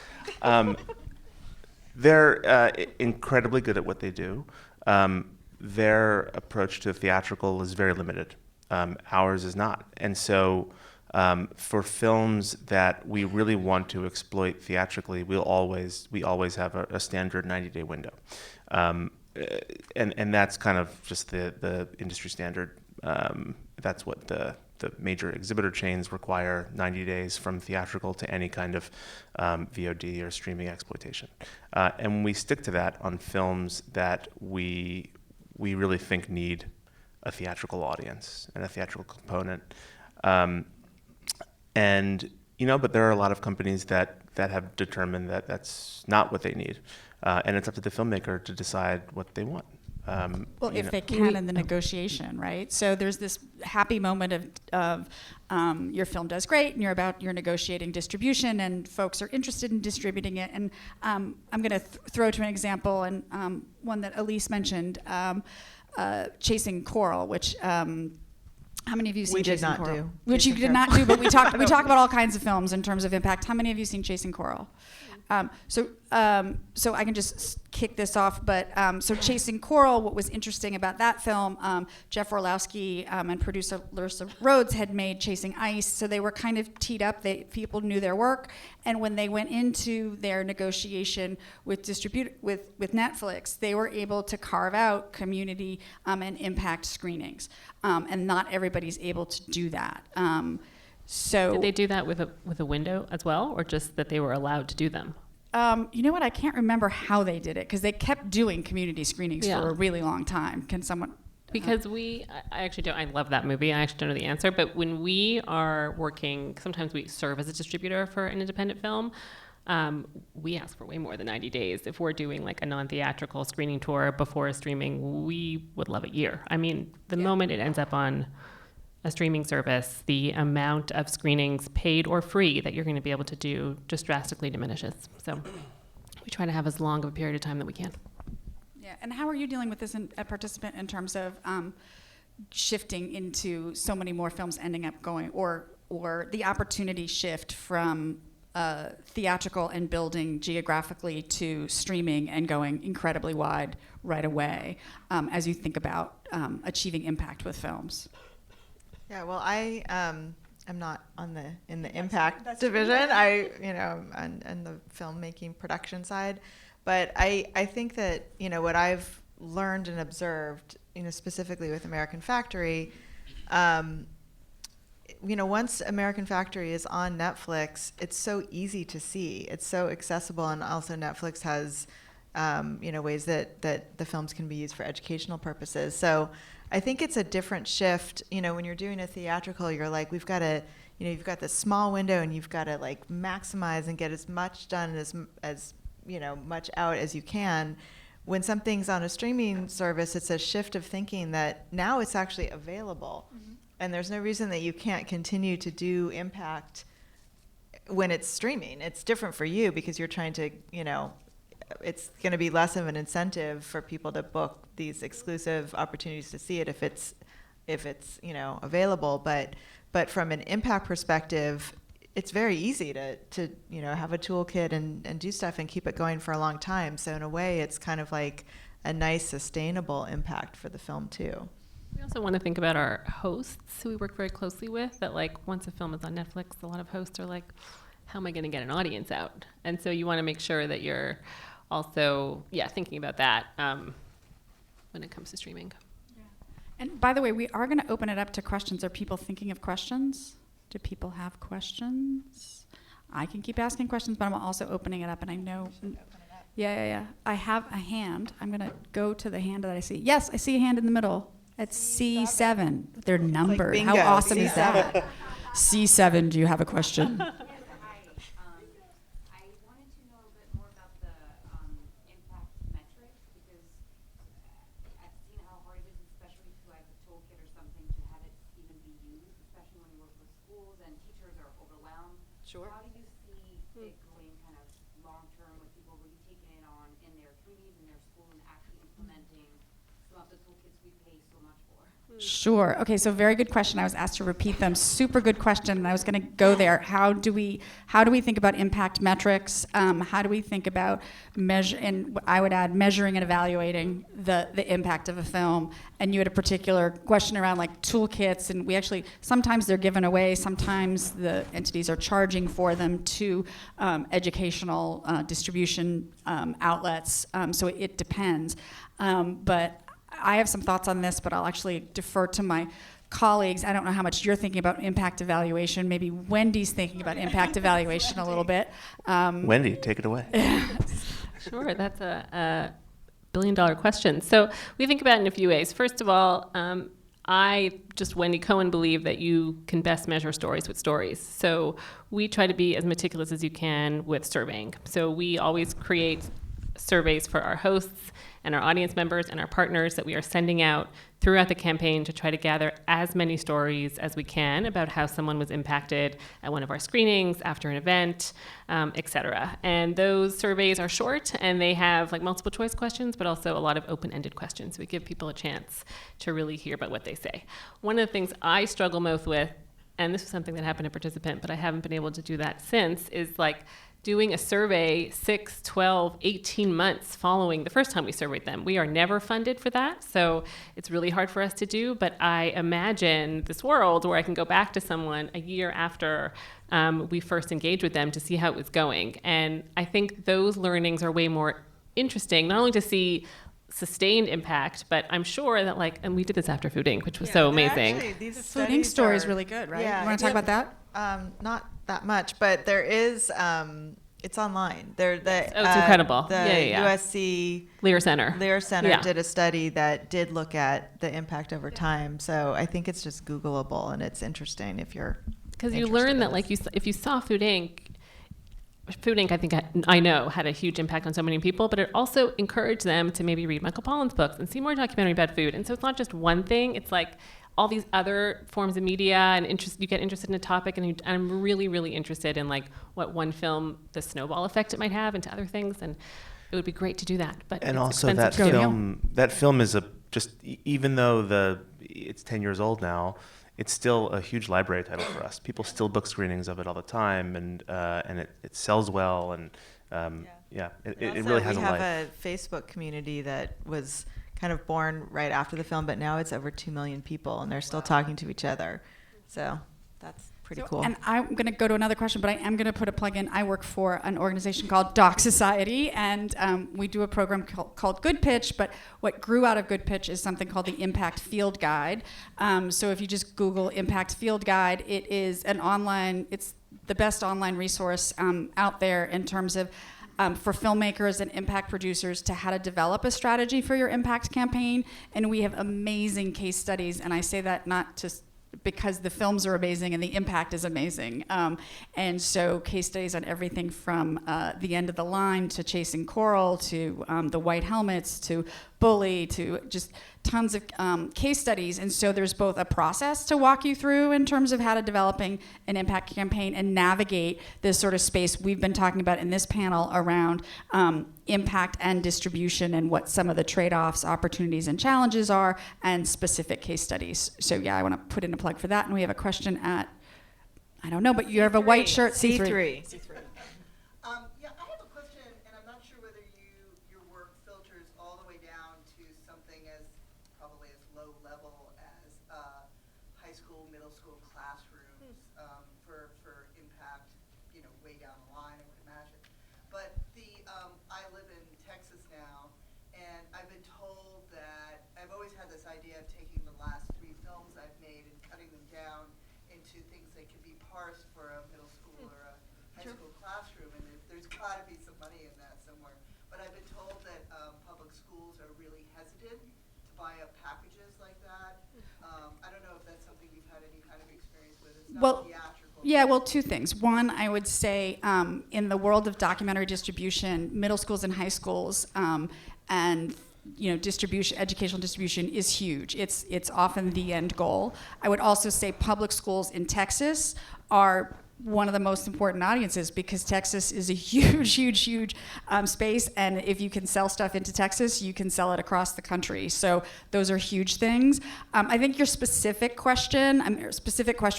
They're incredibly good at what they do. Their approach to theatrical is very limited. Ours is not. And so for films that we really want to exploit theatrically, we always have a standard 90-day window. And that's kind of just the industry standard. That's what the major exhibitor chains require, 90 days from theatrical to any kind of VOD or streaming exploitation. And we stick to that on films that we really think need a theatrical audience and a theatrical component. But there are a lot of companies that have determined that that's not what they need. And it's up to the filmmaker to decide what they want. If they can in the negotiation, right? So there's this happy moment of your film does great, and you're negotiating distribution, and folks are interested in distributing it. And I'm going to throw to an example, and one that Elise mentioned, Chasing Coral, which how many of you seen Chasing Coral? Which you did not do, but we talk about all kinds of films in terms of impact. How many of you seen Chasing Coral? So I can just kick this off, but so Chasing Coral, what was interesting about that film, Jeff Orlowski and producer Larissa Rhodes had made Chasing Ice, so they were kind of teed up. People knew their work, and when they went into their negotiation with Netflix, they were able to carve out community and impact screenings, and not everybody's able to do that. So did they do that with a window as well, or just that they were allowed to do them? You know what? I can't remember how they did it because they kept doing community screenings for a really long time. Can someone? Because I actually don't. I love that movie. I actually don't know the answer. But when we are working, sometimes we serve as a distributor for an independent film. We ask for way more than 90 days. If we're doing like a non-theatrical screening tour before a streaming, we would love a year. I mean, the moment it ends up on a streaming service, the amount of screenings, paid or free, that you're going to be able to do just drastically diminishes. So we try to have as long of a period of time that we can. Yeah, and how are you dealing with this a participant in terms of shifting into so many more films ending up going, or the opportunity shift from theatrical and building geographically to streaming and going incredibly wide right away, as you think about achieving impact with films? Yeah, well, I'm not in the impact division. On the filmmaking production side, but I think that what I've learned and observed, specifically with American Factory, once American Factory is on Netflix, it's so easy to see. It's so accessible, and also Netflix has, ways that the films can be used for educational purposes. So I think it's a different shift. When you're doing a theatrical, you're like, we've got to, you've got this small window, and you've got to like maximize and get as much done as much out as you can. When something's on a streaming service, it's a shift of thinking that now it's actually available. Mm-hmm. And there's no reason that you can't continue to do impact when it's streaming. It's different for you because you're trying to, it's going to be less of an incentive for people to book these exclusive opportunities to see it if it's available. But from an impact perspective, it's very easy to have a toolkit and do stuff and keep it going for a long time. So in a way, it's kind of like a nice sustainable impact for the film too. We also want to think about our hosts who we work very closely with, that like once a film is on Netflix, a lot of hosts are like, how am I going to get an audience out? And so you want to make sure that you're also, thinking about that when it comes to streaming. Yeah. And by the way, we are going to open it up to questions. Are people thinking of questions? Do people have questions? I can keep asking questions, but I'm also opening it up, and I know. Yeah. I have a hand. I'm going to go to the hand that I see. Yes, I see a hand in the middle. It's C7. They're numbered. Like how bingo, awesome C7. is that? C7, do you have a question? Hi. I wanted to know a bit more about the impact metrics, because I've seen how hard it is, especially to like a toolkit or something, to have it even be used, especially when you work with schools and teachers are overwhelmed. Sure. How do you see it going kind of long term with people really taking it on in their communities, in their school, and actually implementing some of the toolkits we pay so much for? Sure. Okay, so very good question. I was asked to repeat them. Super good question, and I was going to go there. How do we think about impact metrics? How do we think about and I would add measuring and evaluating the impact of a film? And you had a particular question around like toolkits, and we actually sometimes they're given away, sometimes the entities are charging for them to educational distribution outlets. So it depends, but I have some thoughts on this, but I'll actually defer to my colleagues. I don't know how much you're thinking about impact evaluation. Maybe Wendy's thinking about impact evaluation a little bit. Wendy, take it away. Sure, that's a billion-dollar question. So we think about it in a few ways. First of all, Wendy Cohen, believe that you can best measure stories with stories. So we try to be as meticulous as you can with surveying. So we always create surveys for our hosts and our audience members and our partners that we are sending out throughout the campaign to try to gather as many stories as we can about how someone was impacted at one of our screenings, after an event, et cetera. And those surveys are short, and they have like multiple choice questions, but also a lot of open-ended questions. We give people a chance to really hear about what they say. One of the things I struggle most with, and this was something that happened to a participant, but I haven't been able to do that since, is like doing a survey 6, 12, 18 months following the first time we surveyed them. We are never funded for that, so it's really hard for us to do, but I imagine this world where I can go back to someone a year after we first engaged with them to see how it was going. And I think those learnings are way more interesting, not only to see sustained impact, but I'm sure that and we did this after Food Inc., which was so amazing. Actually, these Food Inc. story is really good, right? Yeah, You want to talk about that? Not that much, but there is. It's online. It's incredible. The USC Lear Center did a study that did look at the impact over time. So I think it's just Googleable, and it's interesting if you're because you learn that if you saw Food Inc., I think I know had a huge impact on so many people, but it also encouraged them to maybe read Michael Pollan's books and see more documentary about food. And so it's not just one thing. It's like all these other forms of media and you get interested in a topic, and I'm really, really interested in what one film, the snowball effect it might have into other things, and it would be great to do that. But And it's also expensive that film is even though it's 10 years old now, it's still a huge library title for us. People still book screenings of it all the time, and it sells well, and it really has a life. We have a Facebook community that was kind of born right after the film, but now it's over 2 million people, and they're still talking to each other. So that's pretty So- cool. And I'm going to go to another question, but I am going to put a plug in. I work for an organization called Doc Society, and we do a program called Good Pitch, but what grew out of Good Pitch is something called the Impact Field Guide. So if you just Google Impact Field Guide, it is it's the best online resource out there in terms of for filmmakers and impact producers to how to develop a strategy for your impact campaign. And we have amazing case studies, and I say that not just because the films are amazing and the impact is amazing. And so case studies on everything from The End of the Line to Chasing Coral to The White Helmets to Bully to just tons of case studies. And so there's both a process to walk you through in terms of how to developing an impact campaign and navigate this sort of space we've been talking about in this panel around impact and distribution and what some of the trade-offs, opportunities, and challenges are, and specific case studies. So yeah, I want to put in a plug for that. And we have a question at, I don't know, but you have a white shirt, C3. Yeah, I have a question, and I'm not sure whether your work filters all the way down to something as probably as low level as high school, middle school classrooms for impact, way down the line, I would imagine. But I live in Texas now, and I've been told that I've always had this idea of taking the last 3 films I've made and cutting them down into things that can be parsed for a middle school or a high school classroom, and there's got to be some money in that somewhere. But I've been told that public schools are really hesitant to buy up packages like that. I don't know if that's something you've had any kind of experience with. It's not theatrical. Yeah, well, 2 things. One, I would say in the world of documentary distribution, middle schools and high schools and educational distribution is huge. It's often the end goal. I would also say public schools in Texas are one of the most important audiences because Texas is a huge space, and if you can sell stuff into Texas, you can sell it across the country. So those are huge things. I think your specific question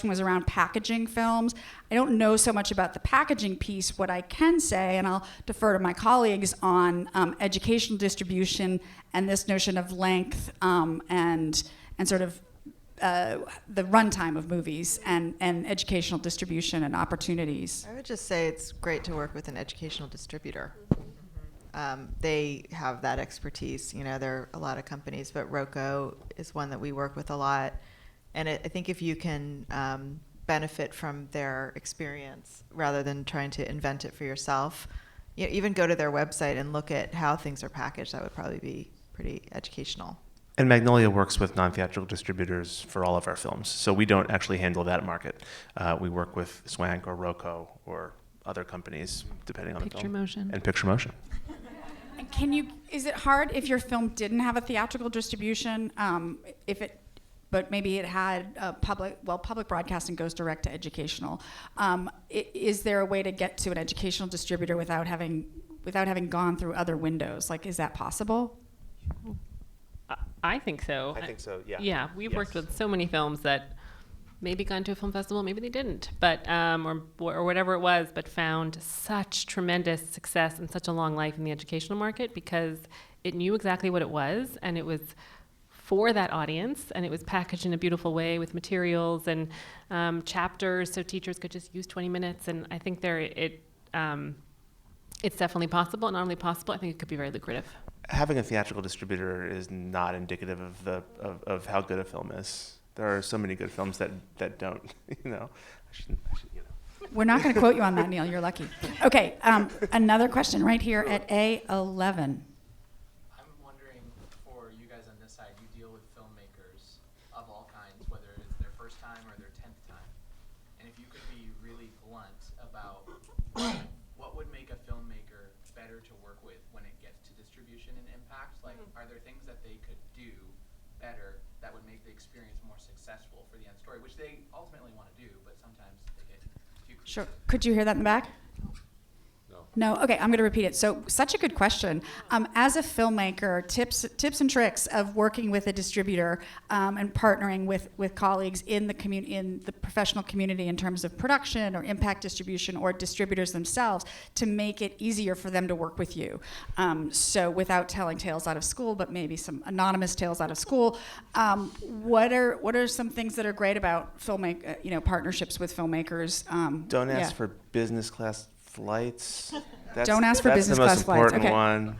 was around packaging films. I don't know so much about the packaging piece. What I can say, and I'll defer to my colleagues on educational distribution and this notion of length and sort of the runtime of movies and educational distribution and opportunities. I would just say it's great to work with an educational distributor. They have that expertise. There are a lot of companies, but Roku is one that we work with a lot. And I think if you can benefit from their experience rather than trying to invent it for yourself, even go to their website and look at how things are packaged, that would probably be pretty educational. And Magnolia works with non-theatrical distributors for all of our films, so we don't actually handle that market. We work with Swank or Roku or other companies, depending on the film. Picture Motion. And Picture Motion. Is it hard if your film didn't have a theatrical distribution, but maybe it had public broadcasting goes direct to educational. Is there a way to get to an educational distributor without having gone through other windows? Is that possible? I think so. I think so, yeah. Yeah, we've worked with so many films that maybe gone to a film festival, maybe they didn't, but or whatever it was, but found such tremendous success and such a long life in the educational market because it knew exactly what it was, and it was for that audience, and it was packaged in a beautiful way with materials and chapters, so teachers could just use 20 minutes. And I think it's definitely possible. And not only possible, I think it could be very lucrative. Having a theatrical distributor is not indicative of how good a film is. There are so many good films that don't. I shouldn't. We're not going to quote you on that, Neal. You're lucky. Okay, another question right here at A11. I'm wondering, for you guys on this side, you deal with filmmakers of all kinds, whether it's their first time or their 10th time. And if you could be really blunt about what would make a filmmaker better to work with when it gets to distribution and impact, are there things that they could do better that would make the experience more successful for the end story, which they ultimately want to do, but sometimes they get too creative? Sure. Could you hear that in the back? No. No, okay, I'm going to repeat it. So, such a good question. As a filmmaker, tips and tricks of working with a distributor and partnering with colleagues in the in the professional community in terms of production or impact distribution or distributors themselves to make it easier for them to work with you. So, without telling tales out of school, but maybe some anonymous tales out of school, what are some things that are great about partnerships with filmmakers? Don't ask for business class flights. Don't ask for business class flights. That's the most important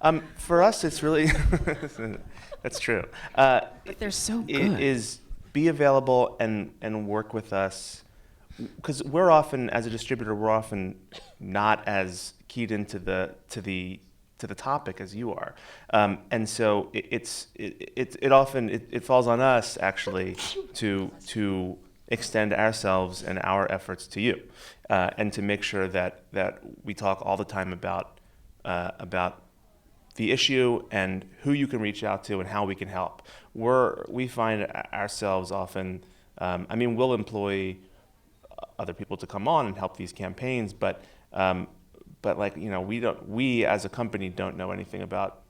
one. For us, it's really that's true. But they're so good. It is be available and work with us, because we're often, as a distributor, we're often not as keyed into the topic as you are, and so it often falls on us actually to extend ourselves and our efforts to you, and to make sure that we talk all the time about the issue and who you can reach out to and how we can help. We find ourselves often, we'll employ other people to come on and help these campaigns, but we as a company don't know anything about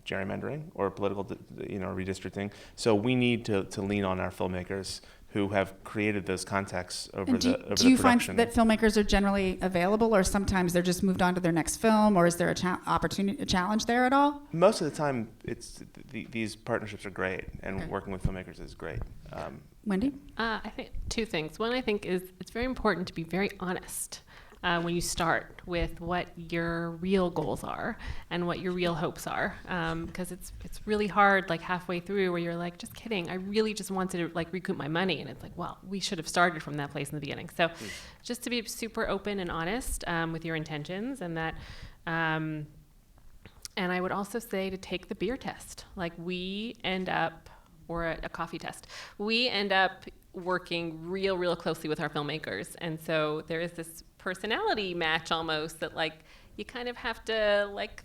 gerrymandering or political redistricting. So we need to lean on our filmmakers who have created those contacts over the production. Do you find that filmmakers are generally available, or sometimes they're just moved on to their next film, or is there a challenge there at all? Most of the time, these partnerships are great, and working with filmmakers is great. Wendy? I think two things. One, I think, is it's very important to be very honest when you start with what your real goals are and what your real hopes are, because it's really hard, like halfway through, where you're like, just kidding, I really just wanted to like recoup my money, and it's like, well, we should have started from that place in the beginning. So just to be super open and honest with your intentions, and that and I would also say to take the beer test. Like or a coffee test, we end up working real closely with our filmmakers, and so there is this personality match almost that like you kind of have to like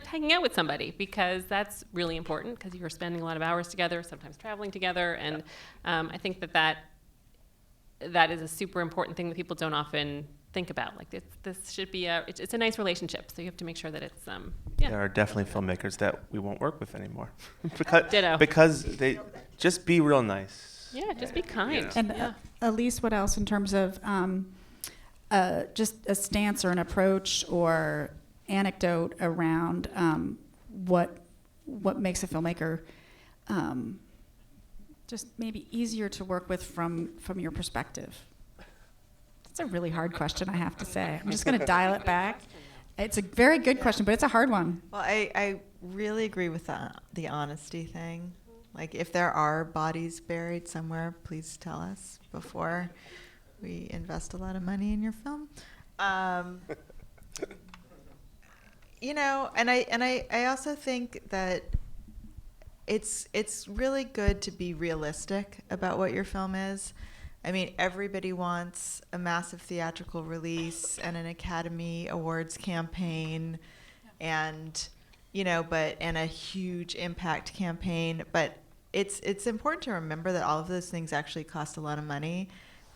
hanging out with somebody, because that's really important, because you're spending a lot of hours together, sometimes traveling together, and I think that is a super important thing that people don't often think about. Like this should be it's a nice relationship, so you have to make sure that it's There are definitely filmmakers that we won't work with anymore Ditto. because they just be real nice. Yeah, just be kind. And Elise, what else in terms of just a stance or an approach or anecdote around what makes a filmmaker just maybe easier to work with from your perspective? That's a really hard question, I have to say. I'm just going to dial it back. It's a very good question, but it's a hard one. Well, I really agree with the honesty thing. Like, if there are bodies buried somewhere, please tell us before we invest a lot of money in your film. And I also think that it's really good to be realistic about what your film is. I mean, everybody wants a massive theatrical release and an Academy Awards campaign, and a huge impact campaign. But it's important to remember that all of those things actually cost a lot of money.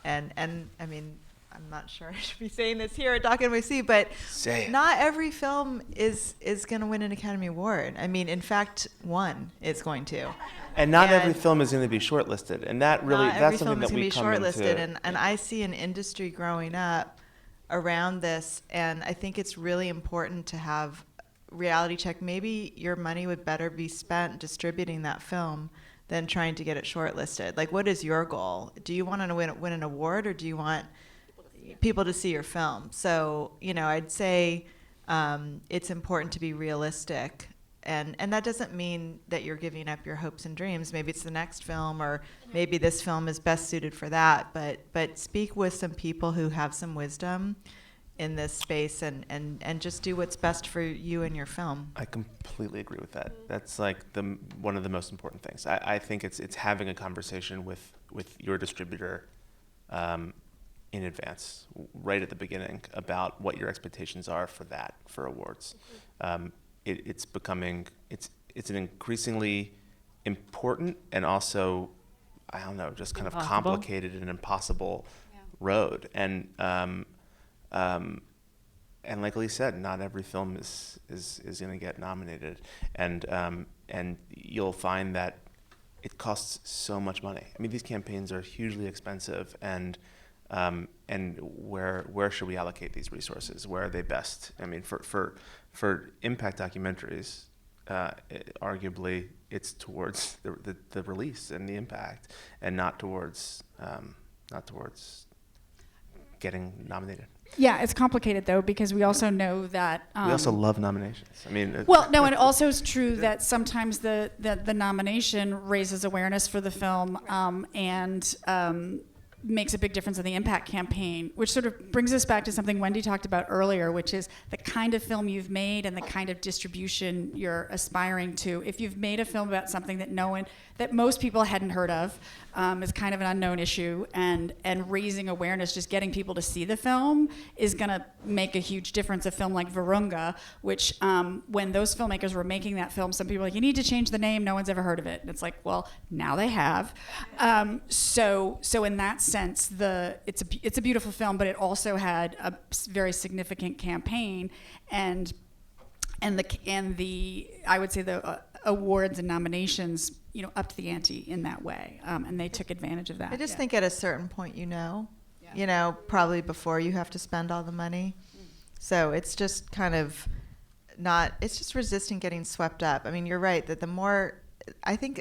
And I mean, I'm not sure I should be saying this here at Doc NYC, but not every film is going to win an Academy Award. I mean, in fact, one is going to. And not every film is going to be shortlisted, and that's something that we come into. Not every film is going to be shortlisted, and I see an industry growing up around this, and I think it's really important to have reality check. Maybe your money would better be spent distributing that film than trying to get it shortlisted. Like, what is your goal? Do you want to win an award, or do you want people to see your film? So, I'd say it's important to be realistic. And that doesn't mean that you're giving up your hopes and dreams. Maybe it's the next film, or maybe this film is best suited for that. But speak with some people who have some wisdom in this space, and just do what's best for you and your film. I completely agree with that. That's like one of the most important things. I think it's having a conversation with your distributor in advance, right at the beginning, about what your expectations are for awards. It's an increasingly important and also, I don't know, just kind of complicated and impossible road. And like Elise said, not every film is going to get nominated, and you'll find that it costs so much money. I mean, these campaigns are hugely expensive, and where should we allocate these resources? Where are they best? I mean, for impact documentaries, arguably it's towards the release and the impact, and not towards getting nominated. Yeah, it's complicated though, because we also know that We also love nominations. I mean, well, no, and it also is true that sometimes the nomination raises awareness for the film, and makes a big difference in the impact campaign, which sort of brings us back to something Wendy talked about earlier, which is the kind of film you've made and the kind of distribution you're aspiring to. If you've made a film about something that most people hadn't heard of, is kind of an unknown issue, and raising awareness, just getting people to see the film, is going to make a huge difference. A film like Virunga, which when those filmmakers were making that film, some people were like, you need to change the name, no one's ever heard of it. And it's like, well, now they have. So in that sense, it's a beautiful film, but it also had a very significant campaign, and the I would say the awards and nominations, upped the ante in that way, and they took advantage of that. I just think at a certain point, probably before you have to spend all the money. So it's just kind of it's just resisting getting swept up. I mean, you're right that the more, I think,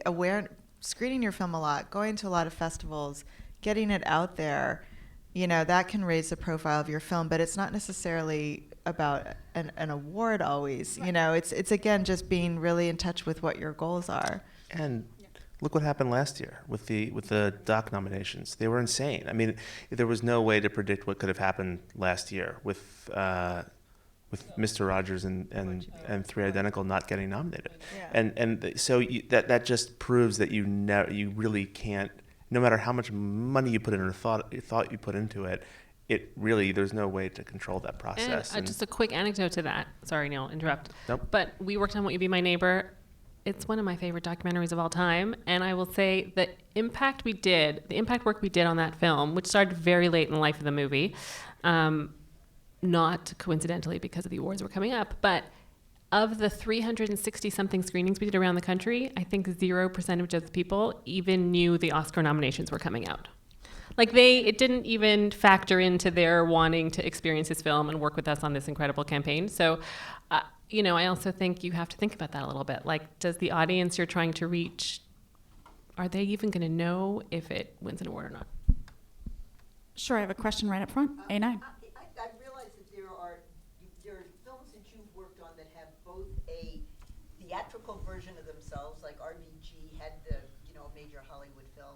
screening your film a lot, going to a lot of festivals, getting it out there, that can raise the profile of your film, but it's not necessarily about an award always. Right. It's again just being really in touch with what your goals are. And look what happened last year with the doc nominations. They were insane. I mean, there was no way to predict what could have happened last year with Mr. Rogers and Three Identical not getting nominated. Yeah. So that just proves that you really can't, no matter how much money you put in or thought you put into it, there's no way to control that process. And just a quick anecdote to that. Sorry, Neal, interrupt. Nope. But we worked on Won't You Be My Neighbor. It's one of my favorite documentaries of all time. And I will say the impact work we did on that film, which started very late in the life of the movie, not coincidentally because of the awards were coming up, but of the 360-something screenings we did around the country, I think 0% of those people even knew the Oscar nominations were coming out. Like it didn't even factor into their wanting to experience this film and work with us on this incredible campaign. So, I also think you have to think about that a little bit. Like, does the audience you're trying to reach, are they even going to know if it wins an award or not? Sure, I have a question right up front. A9. I realize that there are films that you've worked on that have both a theatrical version of themselves, like RBG had the major Hollywood film,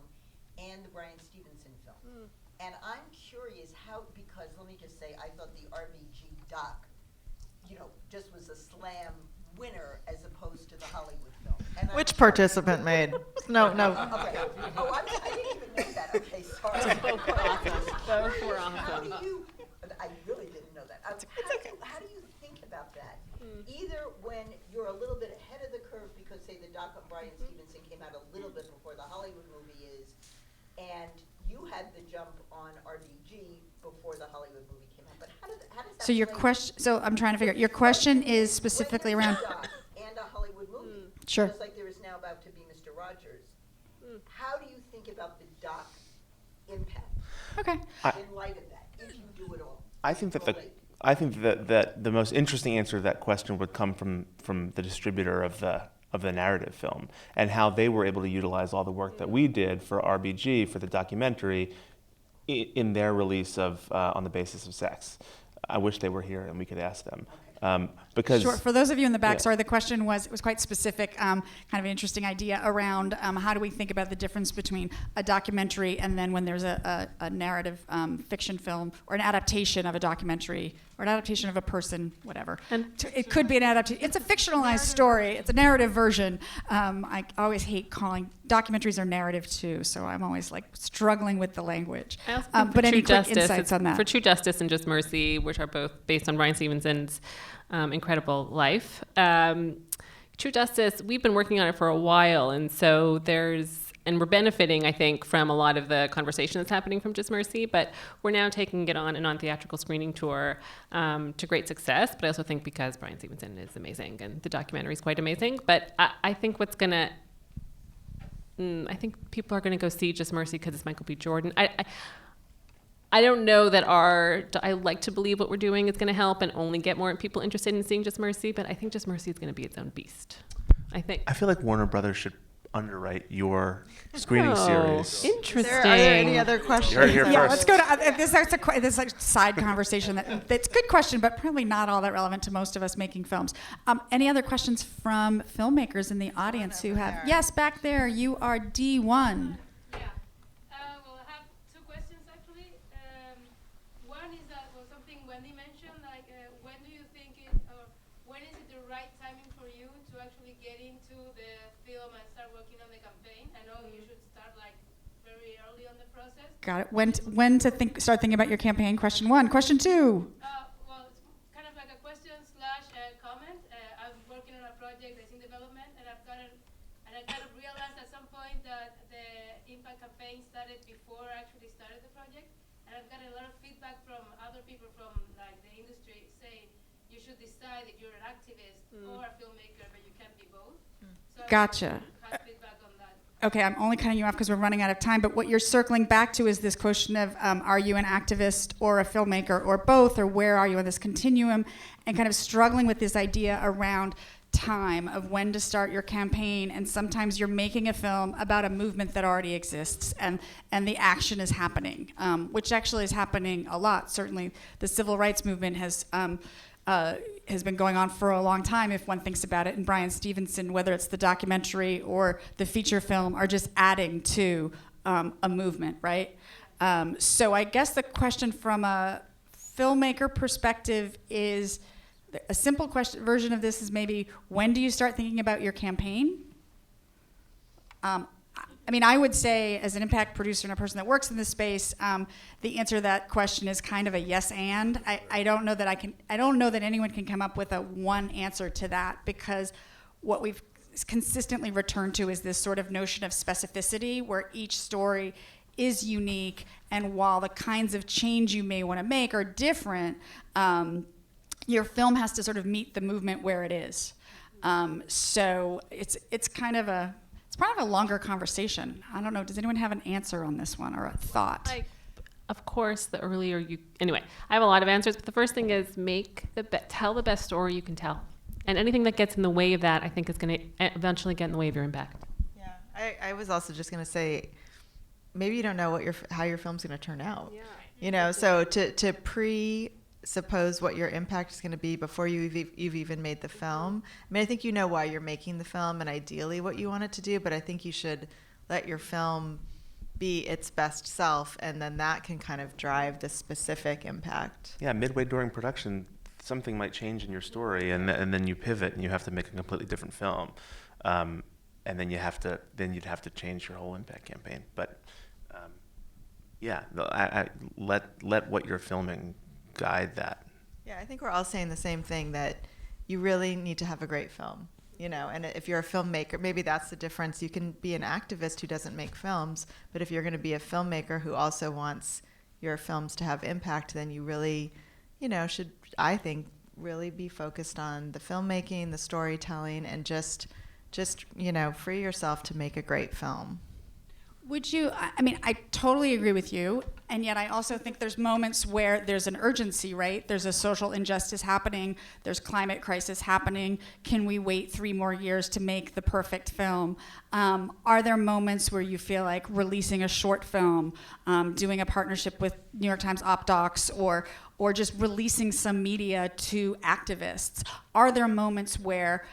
and the Bryan Stevenson film. And I'm curious because let me just say, I thought the RBG doc, just was a slam winner as opposed to the Hollywood film. And Which participant made? No. Okay. Oh, I didn't even know that. Okay, sorry. Both were awesome. Both were How awesome. do you, I really didn't know that. How do you think about that? Either when you're a little bit ahead of the curve because, say, the doc on Bryan Stevenson came out a little bit before the Hollywood movie is, and you had the jump on RBG before the Hollywood movie came out. But how does that So your play? question. So I'm trying to figure out. Your question is specifically When around. there's a doc and a Hollywood movie, Sure. just like there is now about to be Mr. Rogers. How do you think about the doc impact Okay. in light of that, if you do it all? I think that the most interesting answer to that question would come from the distributor of the narrative film, and how they were able to utilize all the work that we did for RBG, for the documentary, in their release of On the Basis of Sex. I wish they were here and we could ask them. Because Sure. For those of you in the back, yeah. sorry, the question was quite specific, kind of an interesting idea around how do we think about the difference between a documentary and then when there's a narrative fiction film or an adaptation of a documentary or an adaptation of a person, whatever. And It could be an adaptation. It's a fictionalized story. It's a narrative version. I always hate calling documentaries are narrative too, so I'm always like struggling with the language. I also think But for any True quick Justice, insights on that? For True Justice and Just Mercy, which are both based on Bryan Stevenson's incredible life. True Justice, we've been working on it for a while, and so there's and we're benefiting, I think, from a lot of the conversation that's happening from Just Mercy, but we're now taking it on a non-theatrical screening tour to great success. But I also think because Brian Stevenson is amazing and the documentary is quite amazing. But I think I think people are going to go see Just Mercy because it's Michael B. Jordan. I don't know that I like to believe what we're doing is going to help and only get more people interested in seeing Just Mercy, but I think Just Mercy is going to be its own beast. I feel like Warner Brothers should underwrite your screening series. Interesting. Are there any other questions? You're here Yeah, first. let's go to this is a side conversation that's a good question, but probably not all that relevant to most of us making films. Any other questions from filmmakers in the audience who have? Yes, back there. You are D1. Yeah. Well, I have two questions actually. One is that something Wendy mentioned, like when do you think when is it the right timing for you to actually get into the film and start working on the campaign? I know you should start like very early on the process. Got it. When to start thinking about your campaign? Question one. Question two. Well, it's kind of like a question slash comment. I'm working on a project that's in development, and I kind of realized at some point that the impact campaign started before I actually started the project, and I've got a lot of feedback from other people from like the industry saying you should decide if you're an activist or a filmmaker, but you can't be both. So Gotcha. I have feedback on that. Okay, I'm only cutting you off because we're running out of time, but what you're circling back to is this question of are you an activist or a filmmaker or both, or where are you on this continuum, and kind of struggling with this idea around time of when to start your campaign. And sometimes you're making a film about a movement that already exists, and the action is happening, which actually is happening a lot. Certainly the civil rights movement has been going on for a long time, if one thinks about it. And Brian Stevenson, whether it's the documentary or the feature film, are just adding to a movement, right? So I guess the question from a filmmaker perspective is, a simple version of this is maybe, when do you start thinking about your campaign? I mean, I would say, as an impact producer and a person that works in this space, the answer to that question is kind of a yes and. I don't know that anyone can come up with a one answer to that, because what we've consistently returned to is this sort of notion of specificity, where each story is unique, and while the kinds of change you may want to make are different, your film has to sort of meet the movement where it is. So it's kind of a longer conversation. I don't know. Does anyone have an answer on this one or a thought? Of course, the earlier you... Anyway, I have a lot of answers, but the first thing is tell the best story you can tell. And anything that gets in the way of that, I think, is going to eventually get in the way of your impact. Yeah, I was also just going to say, maybe you don't know how your film's going to turn out. Yeah. You know, so to presuppose what your impact is going to be before you've even made the film. I mean, I think you know why you're making the film and ideally what you want it to do, but I think you should let your film be its best self, and then that can kind of drive the specific impact. Yeah, midway during production, something might change in your story, and then you pivot and you have to make a completely different film, and then you'd have to change your whole impact campaign. But yeah, I let what you're filming guide that. Yeah, I think we're all saying the same thing, that you really need to have a great film, you know, and if you're a filmmaker, maybe that's the difference. You can be an activist who doesn't make films, but if you're going to be a filmmaker who also wants your films to have impact, then you really, you know, should, I think, really be focused on the filmmaking, the storytelling, and just you know, free yourself to make a great film. Would you, I mean, I totally agree with you, and yet I also think there's moments where there's an urgency, right? There's a social injustice happening, there's climate crisis happening. Can we wait 3 more years to make the perfect film? Are there moments where you feel like releasing a short film, doing a partnership with New York Times Op Docs, or just releasing some media to activists? Are there moments where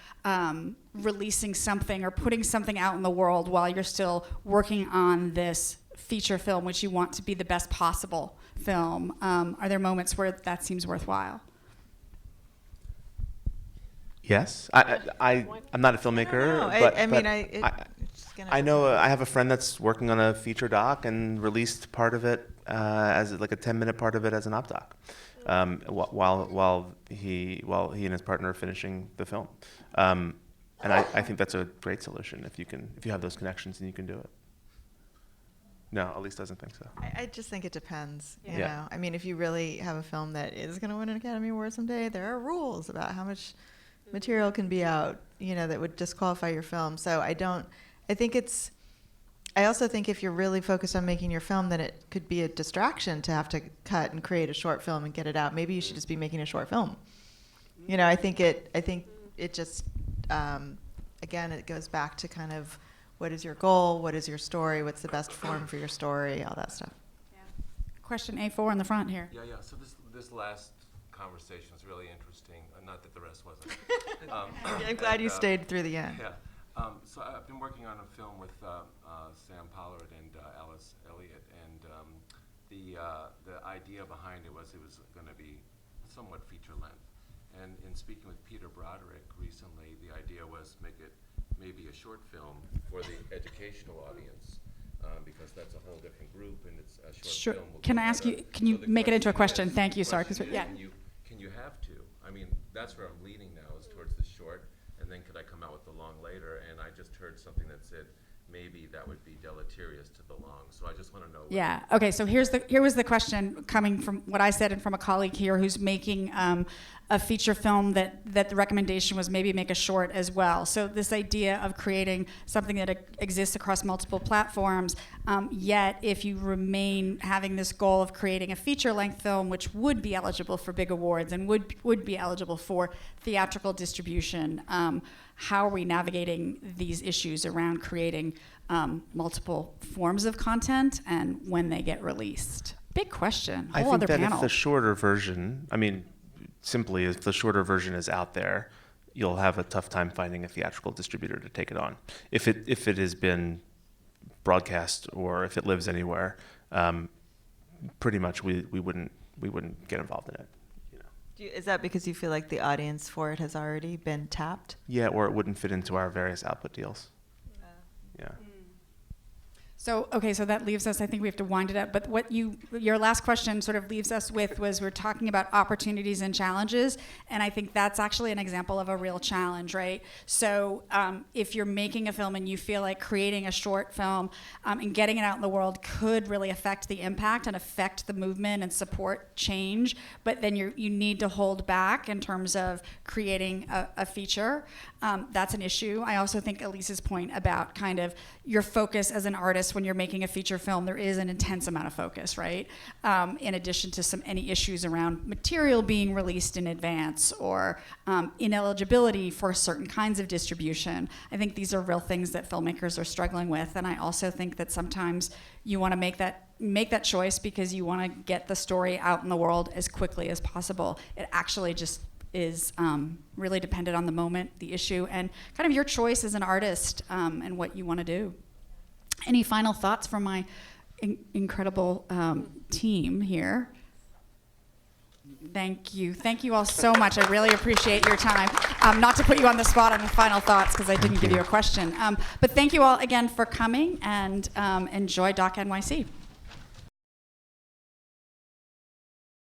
releasing something or putting something out in the world while you're still working on this feature film, which you want to be the best possible film, are there moments where that seems worthwhile? Yes, I'm not a filmmaker, I know I have a friend that's working on a feature doc and released part of it as like a 10-minute part of it as an op doc, while he and his partner are finishing the film. And I think that's a great solution if you have those connections and you can do it. No, Elise doesn't think so. I just think it depends. You Yeah. know, I mean, if you really have a film that is going to win an Academy Award someday, there are rules about how much material can be out, you know, that would disqualify your film. So I also think if you're really focused on making your film, then it could be a distraction to have to cut and create a short film and get it out. Maybe you should just be making a short film. You know, I think it just, again, it goes back to kind of what is your goal, what is your story, what's the best form for your story, all that stuff. Question A4 in the front here. Yeah. So this last conversation was really interesting. Not that the rest wasn't. I'm glad you stayed through the end. Yeah. So I've been working on a film with Sam Pollard and Alice Elliott, and the idea behind it was going to be somewhat feature length. And in speaking with Peter Broderick recently, the idea was make it maybe a short film for the educational audience, because that's a whole different group, and it's a short Sure. film. will Can go I ask better. you, can you So the make it into a question question? is- Thank you, sorry. question 'Cause is, yeah. Can you have to? I mean, that's where I'm leaning now, is towards the short, and then could I come out with the long later? And I just heard something that said maybe that would be deleterious to the long. So I just want to know. Yeah. Okay. So here was the question coming from what I said and from a colleague here who's making a feature film that the recommendation was maybe make a short as well. So this idea of creating something that exists across multiple platforms, yet if you remain having this goal of creating a feature-length film, which would be eligible for big awards and would be eligible for theatrical distribution, how are we navigating these issues around creating multiple forms of content and when they get released? Big question. I Whole think other that panel. if the shorter version, I mean, simply if the shorter version is out there, you'll have a tough time finding a theatrical distributor to take it on. If it has been broadcast or if it lives anywhere, pretty much we wouldn't get involved in it. You know. Is that because you feel like the audience for it has already been tapped? Yeah, or it wouldn't fit into our various output deals. Yeah. So, okay, so that leaves us, I think we have to wind it up, but what your last question sort of leaves us with was we're talking about opportunities and challenges, and I think that's actually an example of a real challenge, right? So if you're making a film and you feel like creating a short film and getting it out in the world could really affect the impact and affect the movement and support change, but then you need to hold back in terms of creating a feature, that's an issue. I also think Elise's point about kind of your focus as an artist when you're making a feature film, there is an intense amount of focus, right? In addition to any issues around material being released in advance or ineligibility for certain kinds of distribution. I think these are real things that filmmakers are struggling with, and I also think that sometimes you want to make that choice because you want to get the story out in the world as quickly as possible. It actually just is really dependent on the moment, the issue, and kind of your choice as an artist and what you want to do. Any final thoughts from my incredible team here? Thank you. Thank you all so much. I really appreciate your time. Not to put you on the spot on the final thoughts because I didn't give you a question. But thank you all again for coming and enjoy Doc NYC.